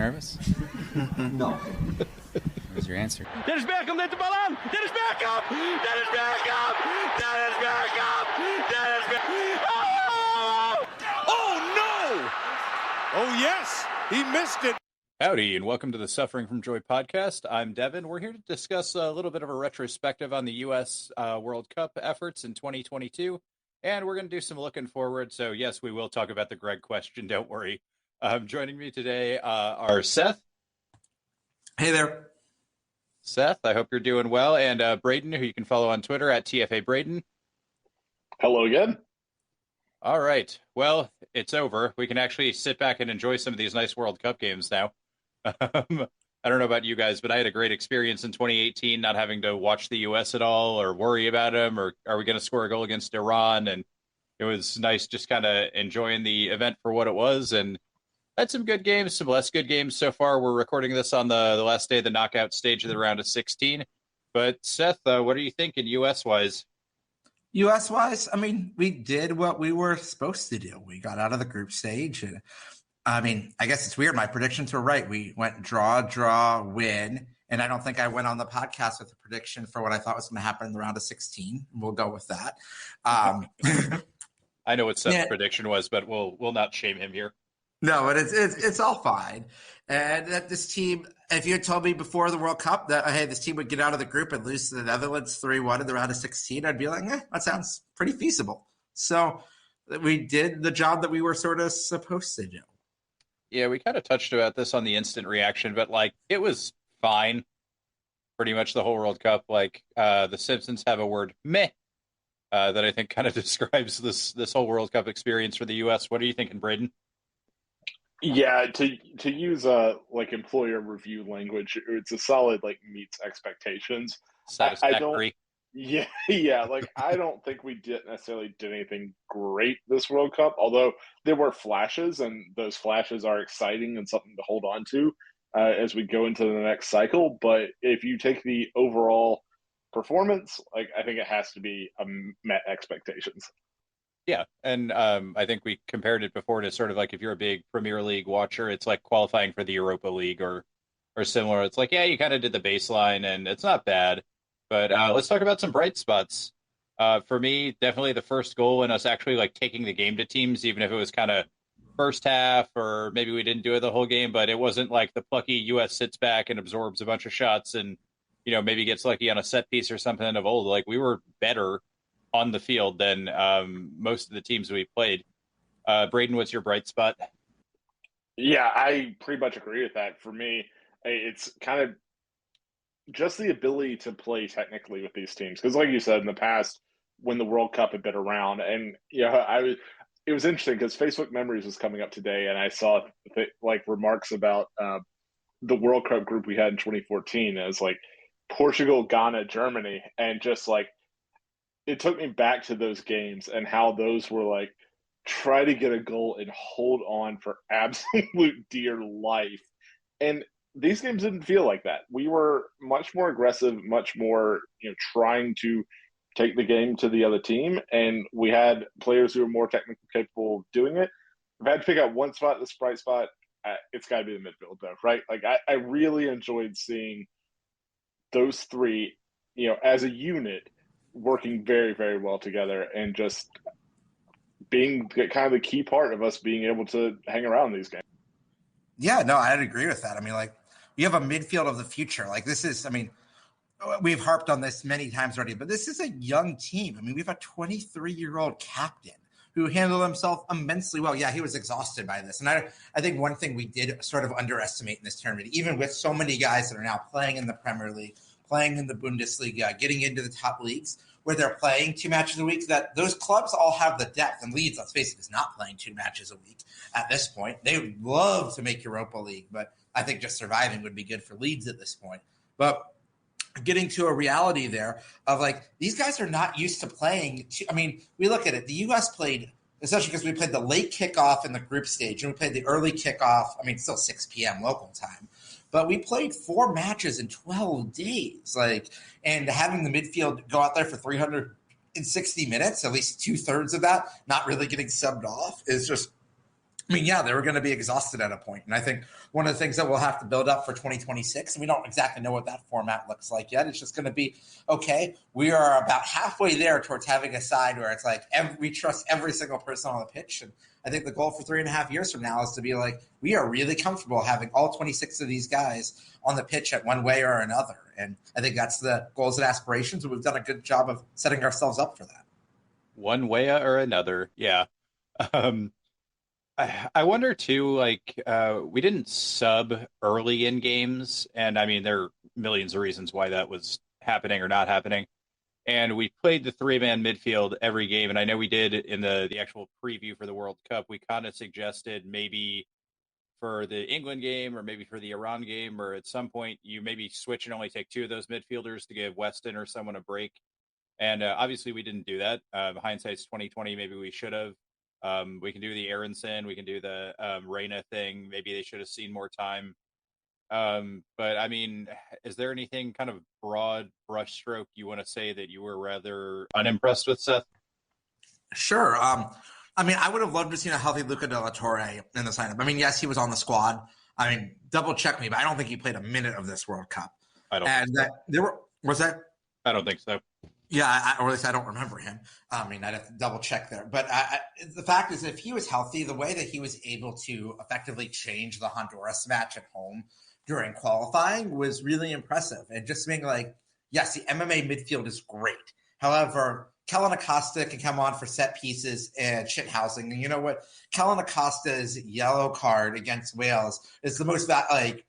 nervous? No. Where's your answer? Dennis Beckham, let the ball out! Dennis Beckham! Dennis Beckham! Dennis Beckham! Dennis Beckham! Oh! Oh, no! Oh, yes! He missed it. Howdy, and welcome to the Suffering from Joy podcast. I'm Devin. We're here to discuss a little bit of a retrospective on the U.S. World Cup efforts in 2022, and we're going to do some looking forward. So, yes, we will talk about the Greg question. Don't worry. Joining me today are Seth. Hey there. Seth, I hope you're doing well. And Braden, who you can follow on Twitter at TFA Braden. Hello again. All right. Well, it's over. We can actually sit back and enjoy some of these nice World Cup games now. I don't know about you guys, but I had a great experience in 2018, not having to watch the U.S. at all or worry about them, or are we going to score a goal against Iran? And it was nice just kind of enjoying the event for what it was. And had some good games, some less good games so far. We're recording this on the last day of the knockout stage of the round of 16. But Seth, what are you thinking U.S.-wise? U.S.-wise, I mean, we did what we were supposed to do. We got out of the group stage. And I mean, I guess it's weird. My predictions were right. We went draw, win. And I don't think I went on the podcast with a prediction for what I thought was going to happen in the round of 16. We'll go with that. I know what Seth's prediction was, but we'll not shame him here. No, but it's all fine. And that this team, if you had told me before the World Cup that, hey, this team would get out of the group and lose to the Netherlands 3-1 in the round of 16, I'd be like, that sounds pretty feasible. So we did the job that we were sort of supposed to do. Yeah, we kind of touched about this on the instant reaction, but it was fine pretty much the whole World Cup. The Simpsons have a word, meh, that I think kind of describes this whole World Cup experience for the U.S. What are you thinking, Braden? Yeah, to use employer review language, it's a solid meets expectations. Satisfactory. I don't think we necessarily did anything great this World Cup, although there were flashes, and those flashes are exciting and something to hold on to as we go into the next cycle. But if you take the overall performance, I think it has to be met expectations. Yeah, and I think we compared it before to sort of if you're a big Premier League watcher, it's like qualifying for the Europa League or similar. It's you kind of did the baseline, and it's not bad. But let's talk about some bright spots. For me, definitely the first goal and us actually taking the game to teams, even if it was kind of first half or maybe we didn't do it the whole game, but it wasn't the plucky U.S. sits back and absorbs a bunch of shots and maybe gets lucky on a set piece or something of old. We were better on the field than most of the teams we played. Braden, what's your bright spot? Yeah, I pretty much agree with that. For me, it's kind of just the ability to play technically with these teams. Because like you said, in the past, when the World Cup had been around, and it was interesting because Facebook Memories was coming up today, and I saw remarks about the World Cup group we had in 2014 as Portugal, Ghana, Germany, and just it took me back to those games and how those were try to get a goal and hold on for absolute dear life. And these games didn't feel like that. We were much more aggressive, much more, trying to take the game to the other team. And we had players who were more technically capable of doing it. If I had to pick out one spot, this bright spot, it's got to be the midfield, though, right? I really enjoyed seeing those three, as a unit, working very, very well together and just being kind of the key part of us being able to hang around these games. Yeah, no, I'd agree with that. I mean, you have a midfield of the future. This is, we've harped on this many times already, but this is a young team. I mean, we have a 23-year-old captain who handled himself immensely well. Yeah, he was exhausted by this. And I think one thing we did sort of underestimate in this tournament, even with so many guys that are now playing in the Premier League, playing in the Bundesliga, getting into the top leagues where they're playing 2 matches a week, that those clubs all have the depth. And Leeds, let's face it, is not playing 2 matches a week at this point. They would love to make Europa League, but I think just surviving would be good for Leeds at this point. But getting to a reality there of these guys are not used to playing. We look at it. The U.S. played, especially because we played the late kickoff in the group stage, and we played the early kickoff. Still 6 p.m. local time. But we played 4 matches in 12 days. And having the midfield go out there for 360 minutes, at least 2/3 of that, not really getting subbed off, is just I mean, yeah, they were going to be exhausted at a point. And I think one of the things that we'll have to build up for 2026, and we don't exactly know what that format looks like yet, it's just going to be, okay, we are about halfway there towards having a side where it's like we trust every single person on the pitch. And I think the goal for 3.5 years from now is to be like, we are really comfortable having all 26 of these guys on the pitch at one way or another. And I think that's the goals and aspirations. And we've done a good job of setting ourselves up for that. One way or another. Yeah. Um, I wonder too, like, we didn't sub early in games, and I mean, there are millions of reasons why that was happening or not happening. And we played the three-man midfield every game, and I know we did in the actual preview for the World Cup. We kind of suggested maybe for the England game or maybe for the Iran game, or at some point you maybe switch and only take two of those midfielders to give Weston or someone a break. And obviously we didn't do that. Hindsight's 2020. Maybe we should have. We can do the Aronson. We can do the Reyna thing. Maybe they should have seen more time. But I mean, is there anything kind of broad brushstroke you want to say that you were rather unimpressed with, Seth? Sure. I mean, I would have loved to have seen a healthy Luca de la Torre in the lineup. I mean, yes, he was on the squad. I mean, double check me, but I don't think he played a minute of this World Cup. I don't think so. I don't think so. Yeah, or at least I don't remember him. I mean, I'd have to double check there. But the fact is, if he was healthy, the way that he was able to effectively change the Honduras match at home during qualifying was really impressive. And just being like, yes, the MMA midfield is great. However, Kellen Acosta can come on for set pieces and shit housing. And you know what? Kellen Acosta's yellow card against Wales is the most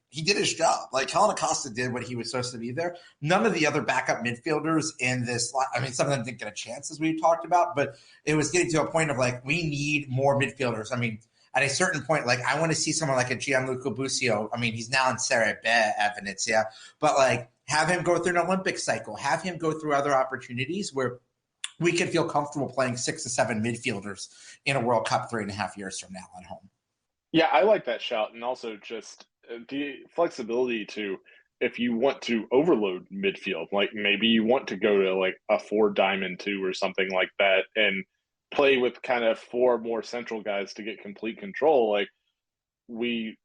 he did his job. Like, Kellen Acosta did what he was supposed to be there. None of the other backup midfielders in this, I mean, some of them didn't get a chance, as we talked about, but it was getting to a point of like, we need more midfielders. I mean, at a certain point, like, I want to see someone like a Gianluca Busio. I mean, he's now in Serie B evidence, yeah. But like, have him go through an Olympic cycle, have him go through other opportunities where we can feel comfortable playing 6 to 7 midfielders in a World Cup 3.5 years from now at home. Yeah, I like that shout. And also just the flexibility to, if you want to overload midfield, like maybe you want to go to like a 4-diamond-2 or something like that and play with kind of 4 more central guys to get complete control. Like, we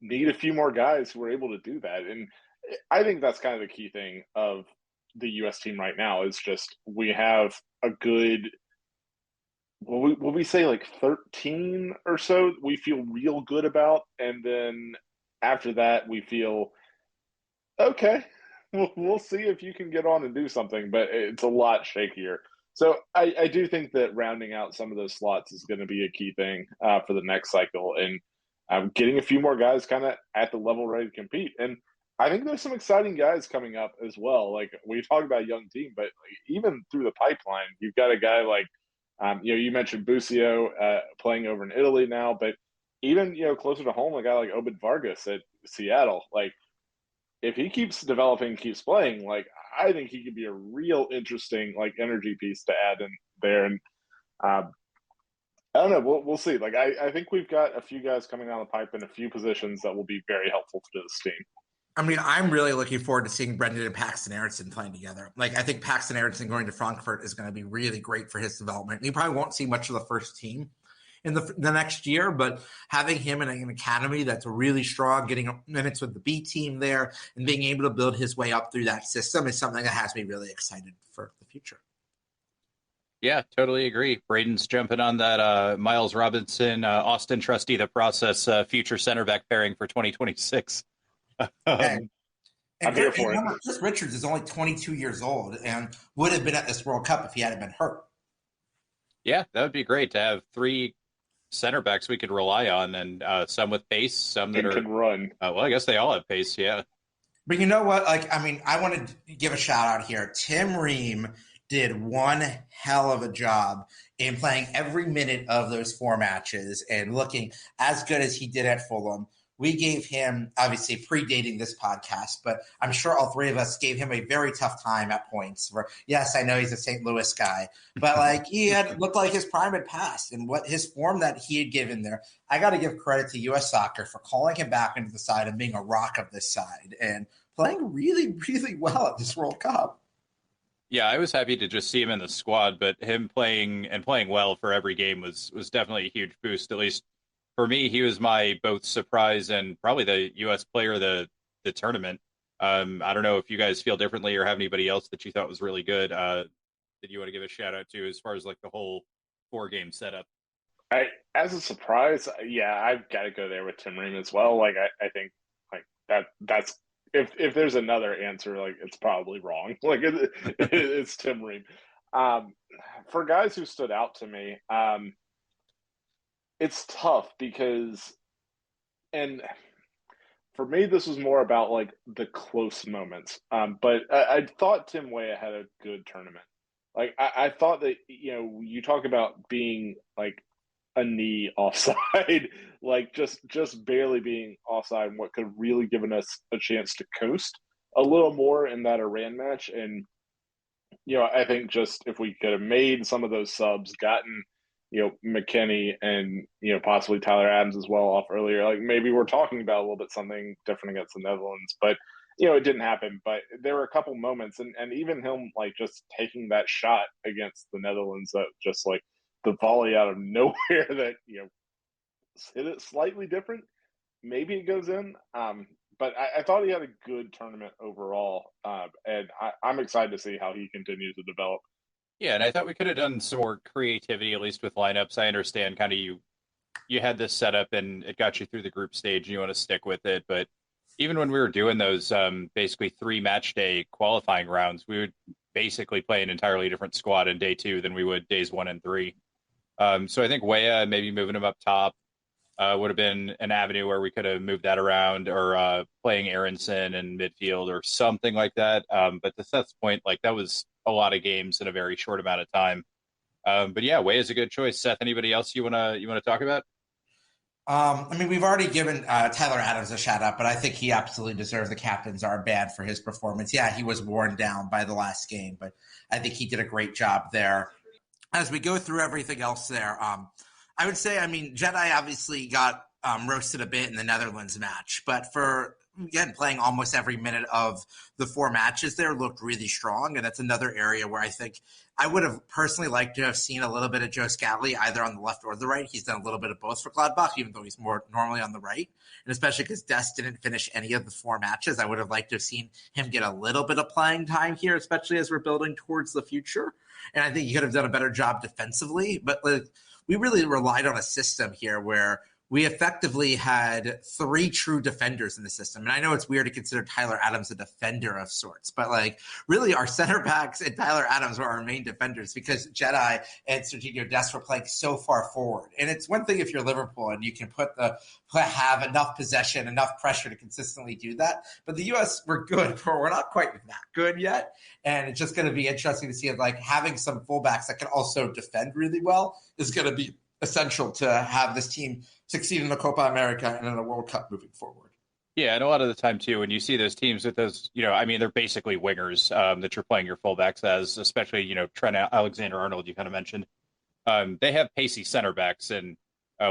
need a few more guys who are able to do that. And I think that's kind of the key thing of the U.S. team right now is just we have a good, will we say like 13 or so we feel real good about. And then after that, we feel, okay, we'll see if you can get on and do something, but it's a lot shakier. So I do think that rounding out some of those slots is going to be a key thing for the next cycle. And getting a few more guys kind of at the level ready to compete. And I think there's some exciting guys coming up as well. Like, we talk about a young team, but like, even through the pipeline, you've got a guy like, you mentioned Busio playing over in Italy now, but even, closer to home, a guy like Obed Vargas at Seattle. Like, if he keeps developing, keeps playing, like, I think he could be a real interesting, like, energy piece to add in there. And I don't know. We'll see. Like, I think we've got a few guys coming down the pipe in a few positions that will be very helpful to this team. I mean, I'm really looking forward to seeing Brendan and Paxton Aronson playing together. Like, I think Paxton Aronson going to Frankfurt is going to be really great for his development. He probably won't see much of the first team in the next year, but having him in an academy that's really strong, getting minutes with the B team there, and being able to build his way up through that system is something that has me really excited for the future. Yeah, totally agree. Braden's jumping on that Miles Robinson, Austin Trusty, the process future center back pairing for 2026. And I'm here for it. Chris Richards is only 22 years old and would have been at this World Cup if he hadn't been hurt. Yeah, that would be great to have 3 center backs we could rely on, and some with pace, some that can run. Well, I guess they all have pace, yeah. But you know what? Like, I mean, I want to give a shout out here. Tim Ream did one hell of a job in playing every minute of those 4 matches and looking as good as he did at Fulham. We gave him, obviously predating this podcast, but I'm sure all 3 of us gave him a very tough time at points. Yes, I know he's a St. Louis guy, but like, he had looked like his prime had passed, and what his form that he had given there. I got to give credit to U.S. Soccer for calling him back into the side and being a rock of this side and playing really, really well at this World Cup. Yeah, I was happy to just see him in the squad, but him playing well for every game was definitely a huge boost, at least for me, he was my both surprise and probably the U.S. player of the tournament. I don't know if you guys feel differently or have anybody else that you thought was really good that you want to give a shout out to as far as like the whole 4-game setup. As a surprise, yeah, I've got to go there with Tim Ream as well. Like I think like that's if there's another answer, like it's probably wrong. Like it's Tim Ream. For guys who stood out to me, it's tough because, and for me, this was more about like the close moments. But I thought Tim Weah had a good tournament. Like I thought that you talk about being like a knee offside, like just barely being offside, and what could have really given us a chance to coast a little more in that Iran match. And I think just if we could have made some of those subs, gotten McKennie and possibly Tyler Adams as well off earlier, like maybe we're talking about a little bit something different against the Netherlands. But it didn't happen. But there were a couple moments, and even him like just taking that shot against the Netherlands, that just like the volley out of nowhere that hit it slightly different. Maybe it goes in. But I thought he had a good tournament overall, and I'm excited to see how he continues to develop. Yeah, and I thought we could have done some more creativity, at least with lineups. I understand kind of you had this setup and it got you through the group stage and you want to stick with it. But even when we were doing those basically 3 match day qualifying rounds, we would basically play an entirely different squad in day 2 than we would days 1 and 3. So I think Weah, maybe moving him up top, would have been an avenue where we could have moved that around, or playing Aronson in midfield or something like that. But to Seth's point, like that was a lot of games in a very short amount of time. But yeah, Weah is a good choice. Seth, anybody else you wanna talk about? I mean, we've already given Tyler Adams a shout out, but I think he absolutely deserves the captain's armband for his performance. Yeah, he was worn down by the last game, but I think he did a great job there. As we go through everything else there, I would say, I mean, Jedi obviously got roasted a bit in the Netherlands match, but again, playing almost every minute of the 4 matches there looked really strong. And that's another area where I think I would have personally liked to have seen a little bit of Joe Scally either on the left or the right. He's done a little bit of both for Gladbach, even though he's more normally on the right. And especially because Dest didn't finish any of the 4 matches, I would have liked to have seen him get a little bit of playing time here, especially as we're building towards the future. And I think he could have done a better job defensively. But we really relied on a system here where we effectively had 3 true defenders in the system. And I know it's weird to consider Tyler Adams a defender of sorts, but like really our center backs and Tyler Adams were our main defenders because Jedi and Serginho Dest were playing so far forward. And it's one thing if you're Liverpool and you can have enough possession, enough pressure to consistently do that. But the U.S. we're good, but we're not quite that good yet. And it's just going to be interesting to see it, like having some fullbacks that can also defend really well is going to be essential to have this team succeed in the Copa America and in the World Cup moving forward. Yeah, and a lot of the time too, when you see those teams with those, I mean, they're basically wingers that you're playing your fullbacks as, especially, Trent Alexander-Arnold, you kind of mentioned. They have pacey center backs, and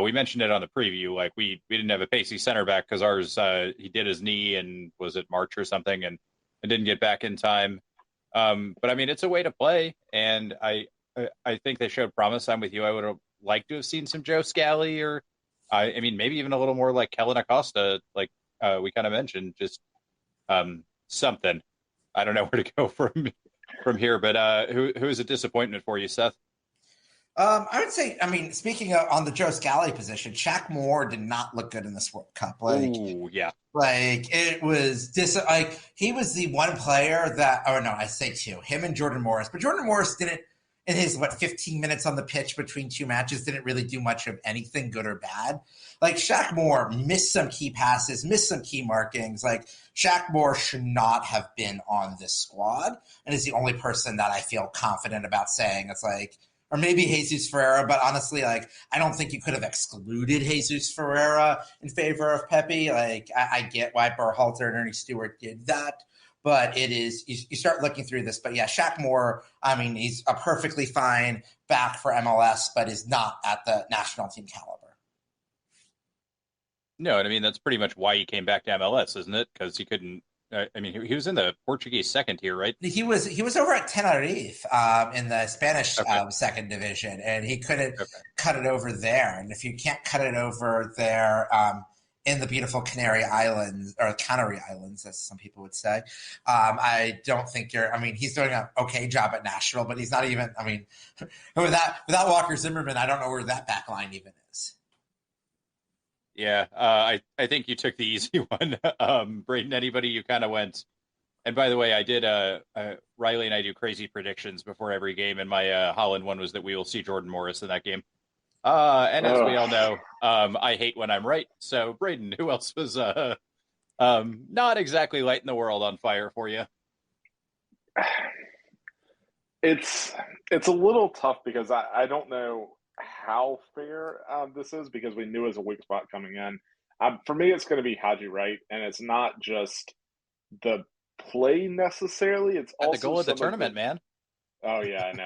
we mentioned it on the preview. Like we didn't have a pacey center back because ours he did his knee and was it March or something, and didn't get back in time. But I mean, it's a way to play, and I think they showed promise. I'm with you. I would have liked to have seen some Joe Scally, or I mean, maybe even a little more like Kellen Acosta, like we kind of mentioned, just something. I don't know where to go from here, but who is a disappointment for you, Seth? I would say, I mean, speaking of, on the Joe Scally position, Shaq Moore did not look good in this World Cup. Ooh, yeah. Like it was he was the one player that, oh no, I say 2, him and Jordan Morris, but Jordan Morris didn't, in his 15 minutes on the pitch between 2 matches, didn't really do much of anything good or bad. Like Shaq Moore missed some key passes, missed some key markings. Like Shaq Moore should not have been on this squad, and is the only person that I feel confident about saying it's like, or maybe Jesus Ferreira, but honestly, like I don't think you could have excluded Jesus Ferreira in favor of Pepe. Like I get why Berhalter and Ernie Stewart did that. But it is, you start looking through this. But yeah, Shaq Moore, I mean, he's a perfectly fine back for MLS, but is not at the national team caliber. No, and I mean, that's pretty much why he came back to MLS, isn't it? Because he couldn't I mean, he was in the Portuguese second tier, right? He was over at Tenerife in the Spanish Okay. second division, and he couldn't Okay. cut it over there. And if you can't cut it over there in the beautiful Canary Islands, or Canary Islands, as some people would say, I don't think you're. I mean, he's doing an okay job at Nashville, but he's not even. I mean, without Walker Zimmerman, I don't know where that back line even is. Yeah, I think you took the easy one. Braden, anybody you kind of went. And by the way, I did. Riley and I do crazy predictions before every game, and my Holland one was that we will see Jordan Morris in that game. And as we all know, I hate when I'm right. So, Braden, who else was not exactly lighting the world on fire for you? It's a little tough because I don't know how fair this is because we knew it was a weak spot coming in. For me, it's going to be Haji Wright, and it's not just the play necessarily. It's At also the goal of the tournament, man. Oh yeah, I know.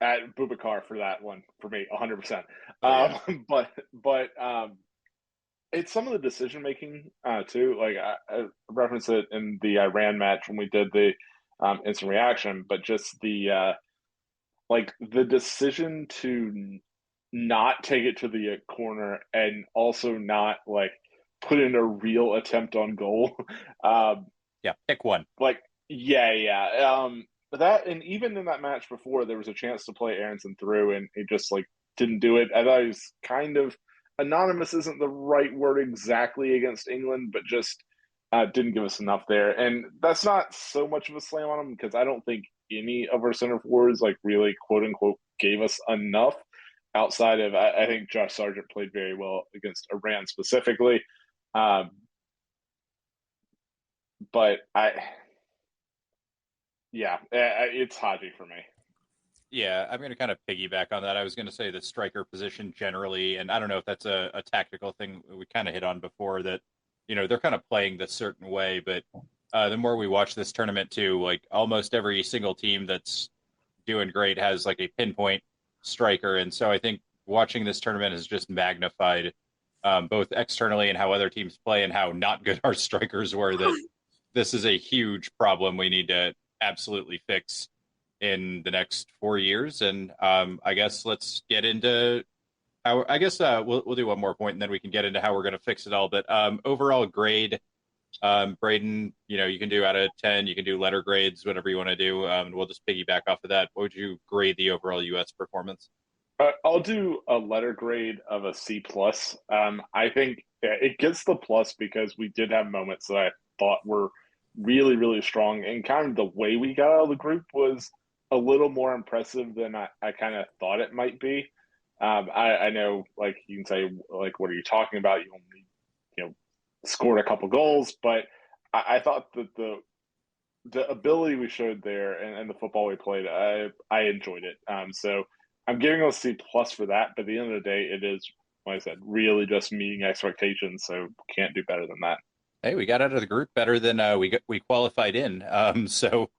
At Boubacar for that one for me, 100%. Oh, yeah. But it's some of the decision making too. Like I referenced it in the Iran match when we did the instant reaction, but just the like the decision to not take it to the corner and also not like put in a real attempt on goal. Yeah, pick one. Like, yeah. That, and even in that match before, there was a chance to play Aronson through, and he just like didn't do it. I thought he was kind of anonymous, isn't the right word exactly against England, but just didn't give us enough there. And that's not so much of a slam on him because I don't think any of our center forwards like really quote unquote gave us enough. Outside of, I think Josh Sargent played very well against Iran specifically. But it's Haji for me. Yeah, I'm going to kind of piggyback on that. I was going to say the striker position generally, and I don't know if that's a tactical thing we kind of hit on before that, they're kind of playing this certain way, but the more we watch this tournament too, like almost every single team that's doing great has like a pinpoint striker. And so I think watching this tournament has just magnified both externally and how other teams play and how not good our strikers were, that this is a huge problem we need to absolutely fix in the next 4 years. And I guess let's get into how, I guess we'll do one more point and then we can get into how we're going to fix it all. But overall grade, Braden, you can do out of 10, you can do letter grades, whatever you want to do. And we'll just piggyback off of that. What would you grade the overall U.S. performance? I'll do a letter grade of a C+. I think it gets the plus because we did have moments that I thought were really, really strong, and kind of the way we got out of the group was a little more impressive than I kind of thought it might be. I know, like, you can say, like, what are you talking about? You only, scored a couple goals, but I thought that the ability we showed there and the football we played, I enjoyed it. So I'm giving us a C+ for that, but at the end of the day, it is, like I said, really just meeting expectations, so can't do better than that. Hey, we got out of the group better than we qualified in. So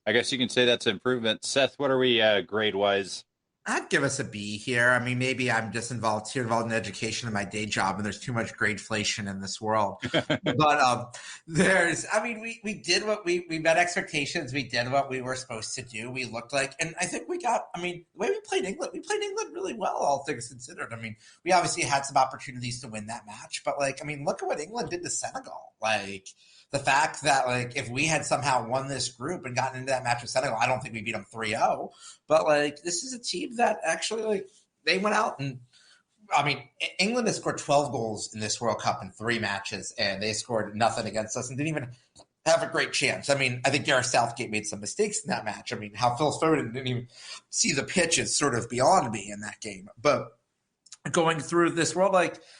I guess you can say that's an improvement. Seth, what are we grade-wise? I'd give us a B here. I mean, maybe I'm just involved in education in my day job, and there's too much gradeflation in this world. But we did what we met expectations. We did what we were supposed to do. We looked like, and I think the way we played England really well, all things considered. I mean, we obviously had some opportunities to win that match, but look at what England did to Senegal. The fact that, if we had somehow won this group and gotten into that match with Senegal, I don't think we beat them 3-0. But, this is a team that actually, they went out and, England has scored 12 goals in this World Cup in 3 matches, and they scored nothing against us and didn't even have a great chance. I think Gareth Southgate made some mistakes in that match. How Phil Foden didn't even see the pitch is sort of beyond me in that game. But going through this world,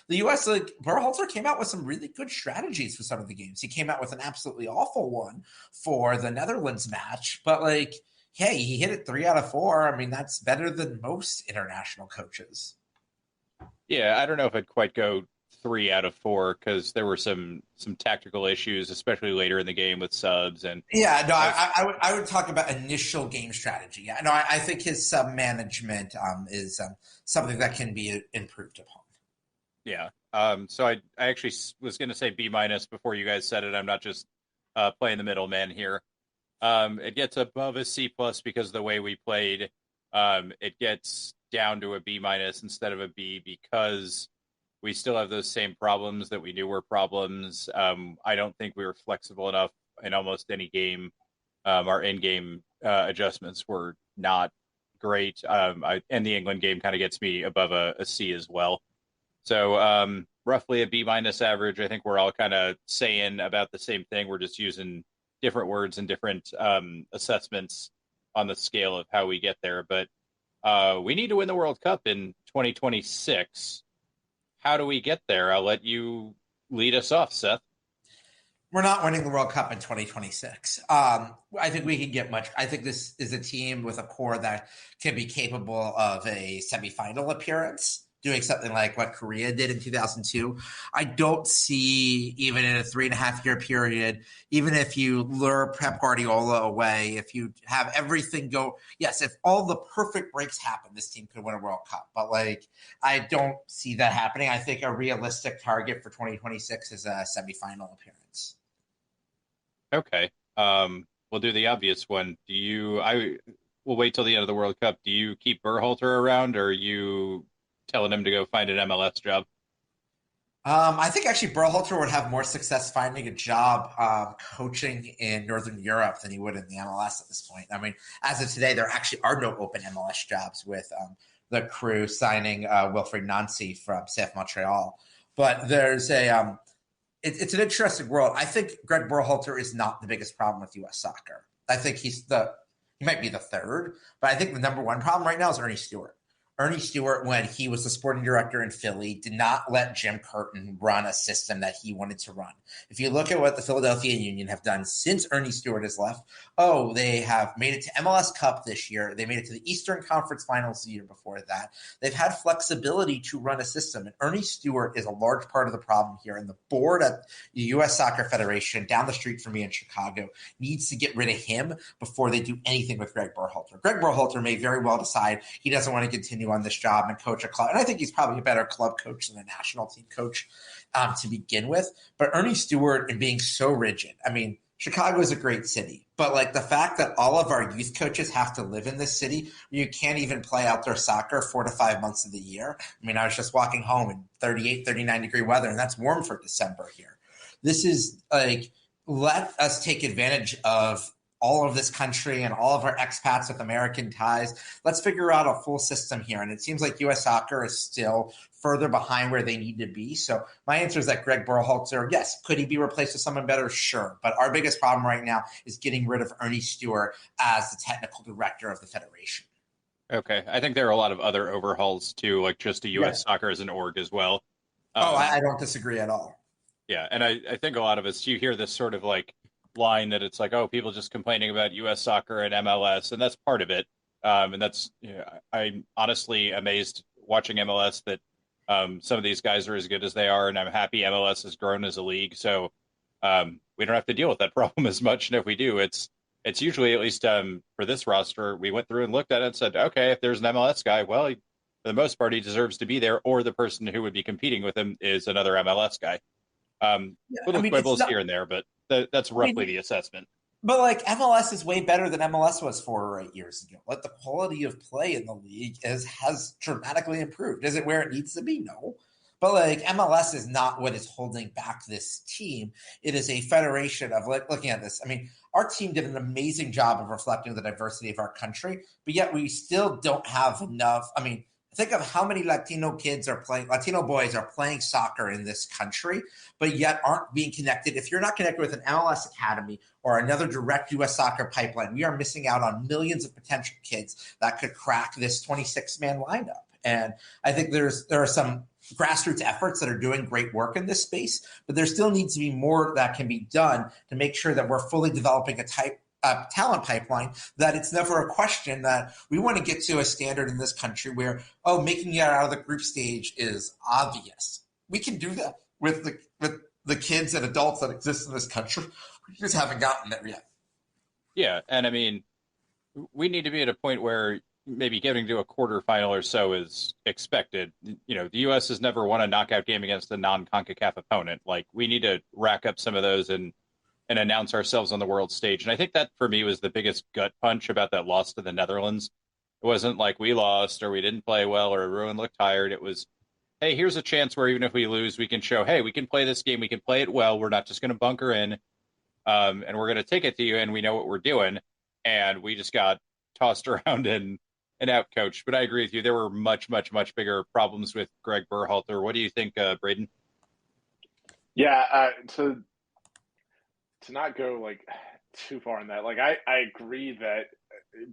the U.S., Berhalter came out with some really good strategies for some of the games. He came out with an absolutely awful one for the Netherlands match, but hey, he hit it 3 out of 4. That's better than most international coaches. Yeah, I don't know if I'd quite go 3 out of 4 because there were some tactical issues, especially later in the game with subs and. Yeah, no, I would talk about initial game strategy. Yeah, no, I think his sub management is something that can be improved upon. Yeah. So I actually was going to say B minus before you guys said it. I'm not just playing the middleman here. It gets above a C plus because of the way we played. It gets down to a B minus instead of a B because we still have those same problems that we knew were problems. I don't think we were flexible enough in almost any game. Our in-game adjustments were not great. And the England game kind of gets me above a C as well. So roughly a B minus average. I think we're all kind of saying about the same thing. We're just using different words and different assessments on the scale of how we get there. But we need to win the World Cup in 2026. How do we get there? I'll let you lead us off, Seth. We're not winning the World Cup in 2026. I think we can get much. I think this is a team with a core that can be capable of a semifinal appearance, doing something like what Korea did in 2002. I don't see, even in a 3.5-year period, even if you lure Pep Guardiola away, if you have everything go, yes, if all the perfect breaks happen, this team could win a World Cup. But I don't see that happening. I think a realistic target for 2026 is a semifinal appearance. Okay. We'll do the obvious one. We'll wait till the end of the World Cup. Do you keep Berhalter around, or are you telling him to go find an MLS job? I think actually Berhalter would have more success finding a job coaching in Northern Europe than he would in the MLS at this point. I mean, as of today, there actually are no open MLS jobs with the Crew signing Wilfried Nancy from Seth Montreal. But there's it's an interesting world. I think Greg Berhalter is not the biggest problem with U.S. soccer. I think he might be the third, but I think the number one problem right now is Ernie Stewart. Ernie Stewart, when he was the sporting director in Philly, did not let Jim Curtin run a system that he wanted to run. If you look at what the Philadelphia Union have done since Ernie Stewart has left, they have made it to MLS Cup this year. They made it to the Eastern Conference Finals the year before that. They've had flexibility to run a system, and Ernie Stewart is a large part of the problem here. And the board at the U.S. Soccer Federation, down the street from me in Chicago, needs to get rid of him before they do anything with Greg Berhalter. Greg Berhalter may very well decide he doesn't want to continue on this job and coach a club. And I think he's probably a better club coach than a national team coach to begin with. But Ernie Stewart and being so rigid, I mean, Chicago is a great city, but the fact that all of our youth coaches have to live in this city, you can't even play outdoor soccer 4 to 5 months of the year. I mean, I was just walking home in 38, 39 degree weather, and that's warm for December here. This is let us take advantage of all of this country and all of our expats with American ties. Let's figure out a full system here. And it seems like U.S. soccer is still further behind where they need to be. So my answer is that Greg Berhalter, yes, could he be replaced with someone better? Sure. But our biggest problem right now is getting rid of Ernie Stewart as the technical director of the federation. Okay. I think there are a lot of other overhauls too, like just to U.S. soccer as an org as well. I don't disagree at all. Yeah. And I think a lot of us, you hear this sort of line that it's people just complaining about U.S. soccer and MLS, and that's part of it. And that's, I'm honestly amazed watching MLS that some of these guys are as good as they are, and I'm happy MLS has grown as a league, so we don't have to deal with that problem as much. And if we do, it's usually, at least for this roster, we went through and looked at it and said, okay, if there's an MLS guy, well, for the most part, he deserves to be there, or the person who would be competing with him is another MLS guy. Little quibbles here and there, but that's roughly the assessment. But MLS is way better than MLS was 4 or 8 years ago. The quality of play in the league has dramatically improved. Is it where it needs to be? No. But MLS is not what is holding back this team. It is a federation of looking at this. I mean, our team did an amazing job of reflecting the diversity of our country, but yet we still don't have enough. I mean, think of how many Latino boys are playing soccer in this country, but yet aren't being connected. If you're not connected with an MLS academy or another direct U.S. soccer pipeline, we are missing out on millions of potential kids that could crack this 26-man lineup. And I think there are some grassroots efforts that are doing great work in this space, but there still needs to be more that can be done to make sure that we're fully developing a talent pipeline, that it's never a question that we want to get to a standard in this country where, making it out of the group stage is obvious. We can do that with the kids and adults that exist in this country. We just haven't gotten there yet. Yeah, and I mean, we need to be at a point where maybe getting to a quarterfinal or so is expected. You know, the U.S. has never won a knockout game against a non-CONCACAF opponent. Like, we need to rack up some of those and announce ourselves on the world stage. And I think that for me was the biggest gut punch about that loss to the Netherlands. It wasn't like we lost or we didn't play well or everyone looked tired. It was, hey, here's a chance where even if we lose, we can show, hey, we can play this game. We can play it well. We're not just going to bunker in, and we're going to take it to you, and we know what we're doing. And we just got tossed around and out coached. But I agree with you. There were much, much, much bigger problems with Greg Berhalter. What do you think, Braden? Yeah, to not go like too far in that, like I agree that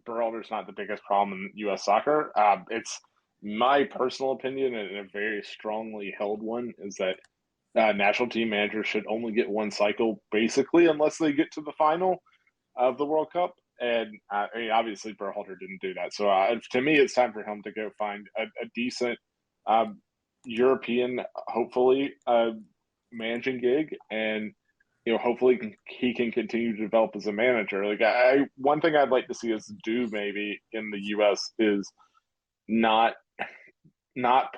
Berhalter's not the biggest problem in U.S. soccer. It's my personal opinion, and a very strongly held one, is that national team managers should only get one cycle, basically, unless they get to the final of the World Cup. And I mean, obviously, Berhalter didn't do that. So to me, it's time for him to go find a decent European, hopefully, managing gig, and hopefully he can continue to develop as a manager. Like one thing I'd like to see us do maybe in the U.S. is not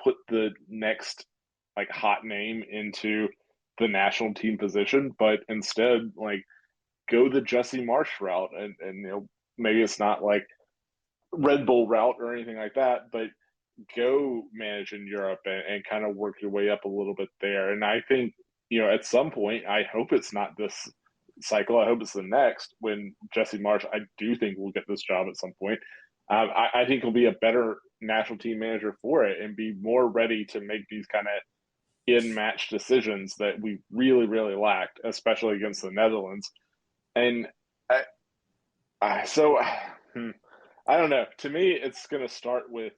put the next like hot name into the national team position, but instead like go the Jesse Marsh route, and maybe it's not like Red Bull route or anything like that, but go manage in Europe and kind of work your way up a little bit there. And I think at some point, I hope it's not this cycle. I hope it's the next, when Jesse Marsh, I do think, will get this job at some point. I think he'll be a better national team manager for it and be more ready to make these kind of in-match decisions that we really, really lacked, especially against the Netherlands. And I don't know. To me, it's going to start with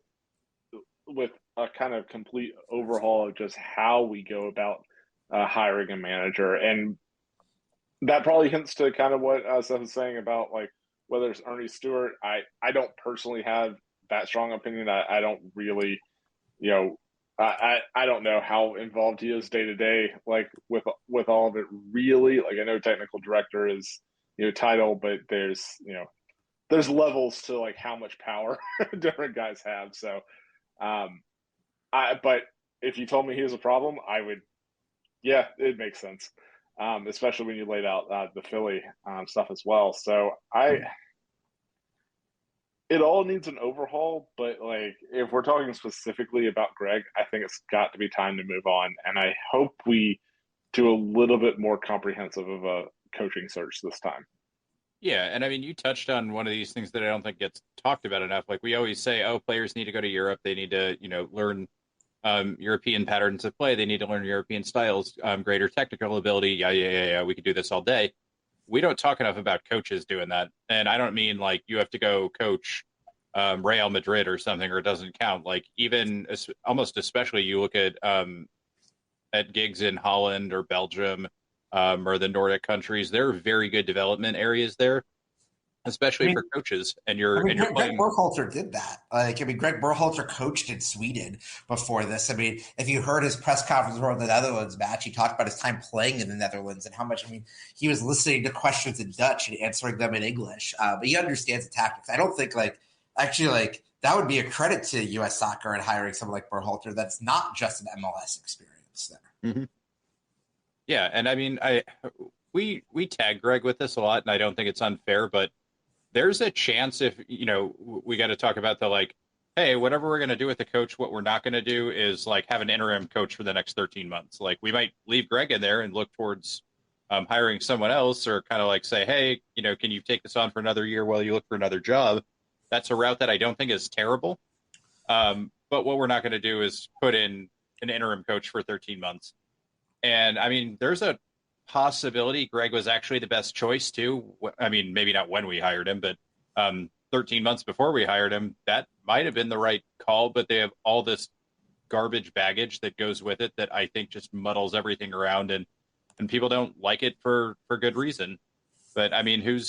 a kind of complete overhaul of just how we go about hiring a manager. And that probably hints to kind of what Seth was saying about like whether it's Ernie Stewart. I don't personally have that strong opinion. I don't really, I don't know how involved he is day to day, like with all of it. Really, like I know technical director is title, but there's levels to like how much power different guys have. So, but if you told me he was a problem, I would. Yeah, it makes sense, especially when you laid out the Philly stuff as well. So it all needs an overhaul, but like if we're talking specifically about Greg, I think it's got to be time to move on, and I hope we do a little bit more comprehensive of a coaching search this time. Yeah, and I mean, you touched on one of these things that I don't think gets talked about enough. Like we always say, oh, players need to go to Europe. They need to, learn European patterns of play. They need to learn European styles, greater technical ability. Yeah. We could do this all day. We don't talk enough about coaches doing that. And I don't mean like you have to go coach Real Madrid or something, or it doesn't count. Like even almost especially you look at gigs in Holland or Belgium or the Nordic countries. There are very good development areas there, especially for coaches. And Greg Berhalter did that. Greg Berhalter coached in Sweden before this. I mean, if you heard his press conference before the Netherlands match, he talked about his time playing in the Netherlands and how much, he was listening to questions in Dutch and answering them in English. But he understands the tactics. I don't think that would be a credit to U.S. soccer and hiring someone like Berhalter that's not just an MLS experience there. Mm-hmm. Yeah, and I mean, we tag Greg with this a lot, and I don't think it's unfair, but there's a chance if, we got to talk about the like, hey, whatever we're going to do with the coach, what we're not going to do is like have an interim coach for the next 13 months. Like we might leave Greg in there and look towards hiring someone else, or kind of like say, hey, can you take this on for another year while you look for another job? That's a route that I don't think is terrible. But what we're not going to do is put in an interim coach for 13 months. And I mean, there's a possibility Greg was actually the best choice too. I mean, maybe not when we hired him, but 13 months before we hired him, that might have been the right call. But they have all this garbage baggage that goes with it that I think just muddles everything around, and people don't like it for good reason. But I mean, who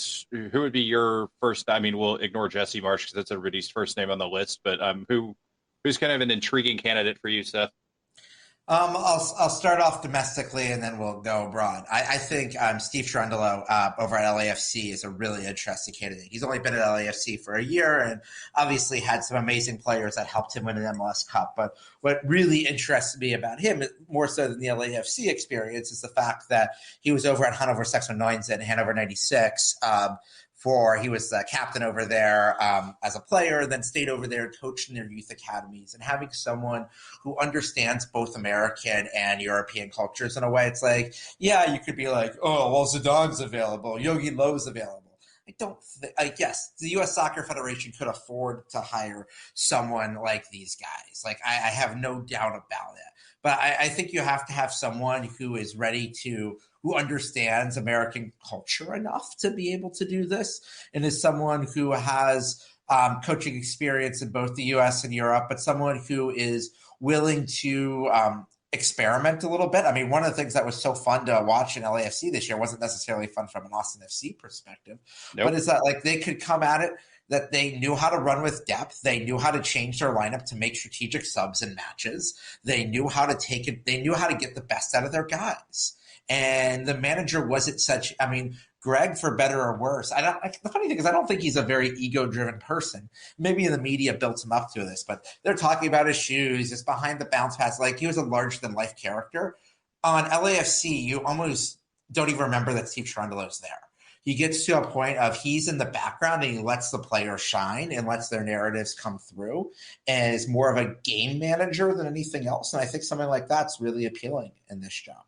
would be your first? I mean, we'll ignore Jesse Marsh because that's everybody's first name on the list. But who's kind of an intriguing candidate for you, Seth? I'll start off domestically and then we'll go abroad. I think Steve Cherundolo over at LAFC is a really interesting candidate. He's only been at LAFC for a year and obviously had some amazing players that helped him win an MLS Cup. But what really interests me about him, more so than the LAFC experience, is the fact that he was over at Hannover 96 and Hanover 96. He was the captain over there as a player, then stayed over there, coached in their youth academies, and having someone who understands both American and European cultures in a way, it's like, yeah, you could be like, oh, well, Zidane's available, Yogi Löw's available. I don't think, yes, the U.S. Soccer Federation could afford to hire someone like these guys. Like, I have no doubt about it. But I think you have to have someone who is ready to, who understands American culture enough to be able to do this, and is someone who has coaching experience in both the U.S. and Europe, but someone who is willing to experiment a little bit. I mean, one of the things that was so fun to watch in LAFC this year wasn't necessarily fun from an Austin FC perspective, but is that like they could come at it that they knew how to run with depth. They knew how to change their lineup to make strategic subs in matches. They knew how to take it. They knew how to get the best out of their guys. And the manager wasn't such, I mean, Greg, for better or worse, the funny thing is I don't think he's a very ego-driven person. Maybe the media built him up to this, but they're talking about his shoes, just behind the bounce pass. Like, he was a larger-than-life character. On LAFC, you almost don't even remember that Steve Cherundolo's there. He gets to a point of he's in the background and he lets the players shine and lets their narratives come through and is more of a game manager than anything else. And I think something like that's really appealing in this job.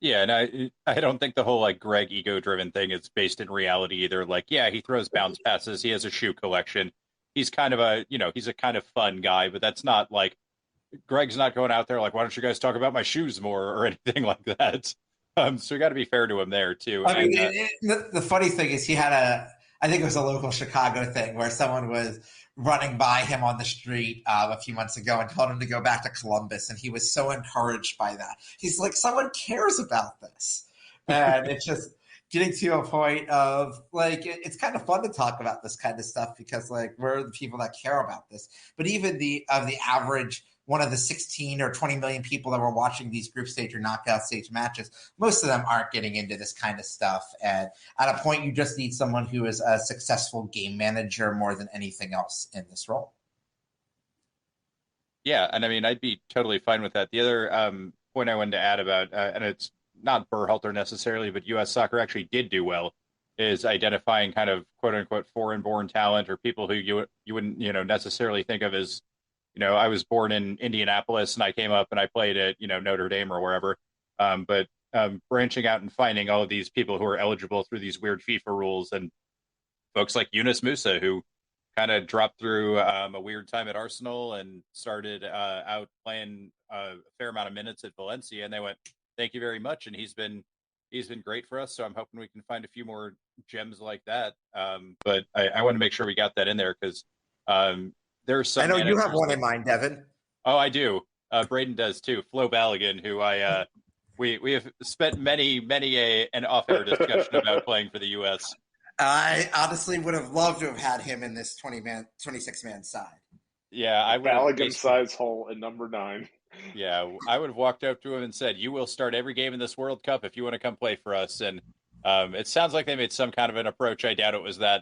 Yeah, and I don't think the whole like Greg ego-driven thing is based in reality either. Like, yeah, he throws bounce passes, he has a shoe collection. He's kind of he's a kind of fun guy, but that's not like Greg's not going out there like, why don't you guys talk about my shoes more or anything like that. So we got to be fair to him there too. I mean, the funny thing is I think it was a local Chicago thing where someone was running by him on the street a few months ago and told him to go back to Columbus. And he was so encouraged by that. He's like, someone cares about this. And it's just getting to a point of like, it's kind of fun to talk about this kind of stuff because like we're the people that care about this. But even the average one of the 16 or 20 million people that were watching these group stage or knockout stage matches, most of them aren't getting into this kind of stuff. And at a point, you just need someone who is a successful game manager more than anything else in this role. Yeah, and I mean, I'd be totally fine with that. The other point I wanted to add about, and it's not Berhalter necessarily, but U.S. Soccer actually did do well, is identifying kind of quote unquote foreign-born talent or people who you wouldn't necessarily think of as, I was born in Indianapolis and I came up and I played at Notre Dame or wherever, but branching out and finding all of these people who are eligible through these weird FIFA rules, and folks like Yunus Musa who kind of dropped through a weird time at Arsenal and started out playing a fair amount of minutes at Valencia, and they went, thank you very much, and he's been great for us. So I'm hoping we can find a few more gems like that. But I want to make sure we got that in there because there's some. I know you have one in mind, Devin. Oh, I do. Braden does too. Flo Balogun, who we have spent many an off-air discussion about playing for the U.S. I honestly would have loved to have had him in this 26-man side. Yeah, I would. Balogun size hole at number 9. Yeah, I would have walked up to him and said, "You will start every game in this World Cup if you want to come play for us." And it sounds like they made some kind of an approach. I doubt it was that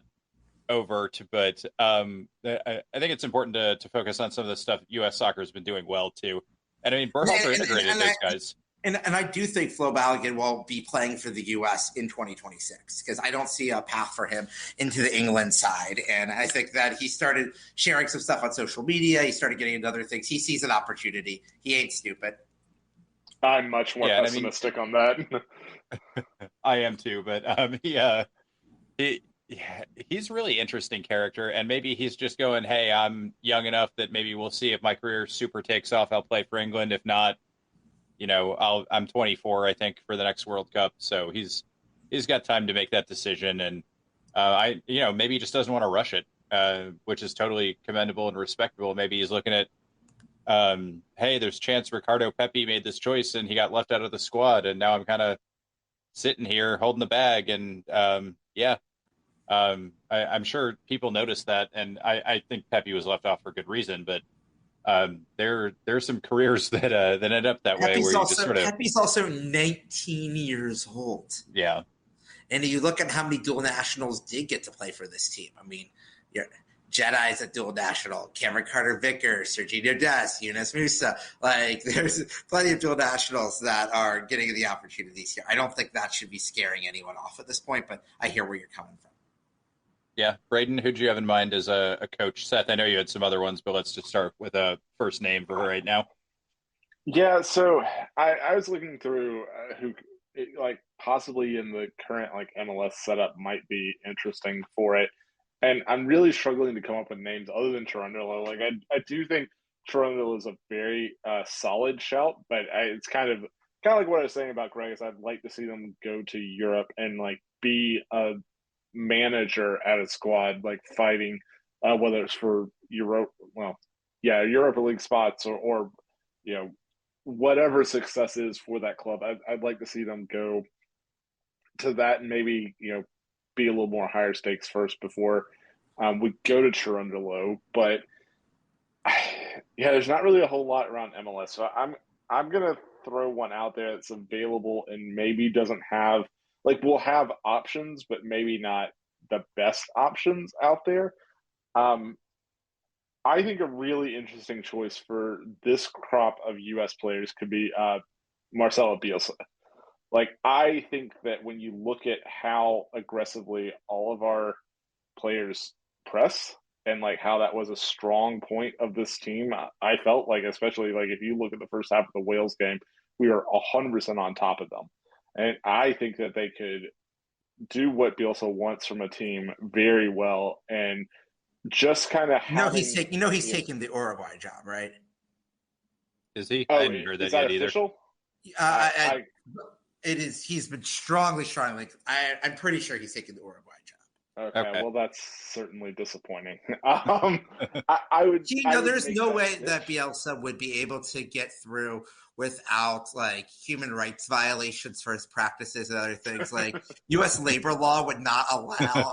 overt, but I think it's important to focus on some of the stuff U.S. soccer has been doing well too. And I mean, Berhalter integrated those guys. And I do think Flo Balogun will be playing for the U.S. in 2026 because I don't see a path for him into the England side. And I think that he started sharing some stuff on social media. He started getting into other things. He sees an opportunity. He ain't stupid. I'm much more pessimistic on that. I am too, but he's a really interesting character, and maybe he's just going, hey, I'm young enough that maybe we'll see if my career super takes off. I'll play for England. If not, I'm 24, I think, for the next World Cup. So he's got time to make that decision. And maybe he just doesn't want to rush it, which is totally commendable and respectable. Maybe he's looking at, hey, there's a chance Ricardo Pepi made this choice and he got left out of the squad. And now I'm kind of sitting here holding the bag. And I'm sure people noticed that. And I think Pepi was left off for good reason, but There's some careers that end up that way where you just sort of Pepe's also 19 years old. yeah. And you look at how many dual nationals did get to play for this team. I mean, Jedi's a dual national, Cameron Carter-Vickers, Sergiño Dest, Yunus Musa. Like, there's plenty of dual nationals that are getting the opportunities here. I don't think that should be scaring anyone off at this point, but I hear where you're coming from. Yeah. Braden, who'd you have in mind as a coach? Seth, I know you had some other ones, but let's just start with a first name for her right now. Yeah, so I was looking through who like possibly in the current like MLS setup might be interesting for it, and I'm really struggling to come up with names other than Cherundolo. Like I do think Cherundolo is a very solid shout, but it's kind of like what I was saying about Greg is I'd like to see them go to Europe and like be a manager at a squad, like fighting whether it's for Europa League spots or you know whatever success is for that club. I'd like to see them go to that and maybe be a little more higher stakes first before we go to Cherundolo. But yeah, there's not really a whole lot around MLS, so I'm gonna throw one out there that's available and maybe doesn't have we'll have options, but maybe not the best options out there. I think a really interesting choice for this crop of U.S. players could be Marcelo Bielsa. Like, I think that when you look at how aggressively all of our players press and like how that was a strong point of this team, I felt like, especially like if you look at the first half of the Wales game, we were 100% on top of them. And I think that they could do what Bielsa wants from a team very well and just kind of he's taking the Uruguay job, right? Is he? Oh, I hadn't heard that yet official? Either. It is. He's been strongly. I'm pretty sure he's taking the Uruguay job. Okay. Well, that's certainly disappointing. I would. There's no way that Bielsa would be able to get through without like human rights violations for his practices and other things. Like U.S. labor law would not allow.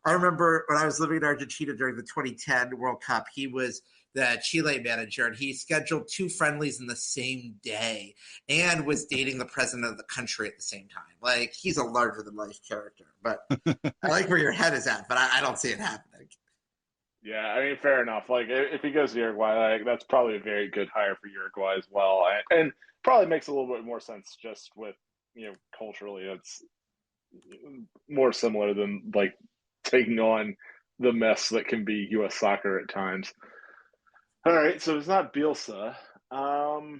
I remember when I was living in Argentina during the 2010 World Cup, he was the Chile manager, and he scheduled 2 friendlies in the same day and was dating the president of the country at the same time. Like, he's a larger-than-life character. But I like where your head is at, but I don't see it happening. Yeah, I mean, fair enough. Like, if he goes to Uruguay, that's probably a very good hire for Uruguay as well. And probably makes a little bit more sense just with, culturally, it's more similar than, like, taking on the mess that can be U.S. soccer at times. All right, so it's not Bielsa. I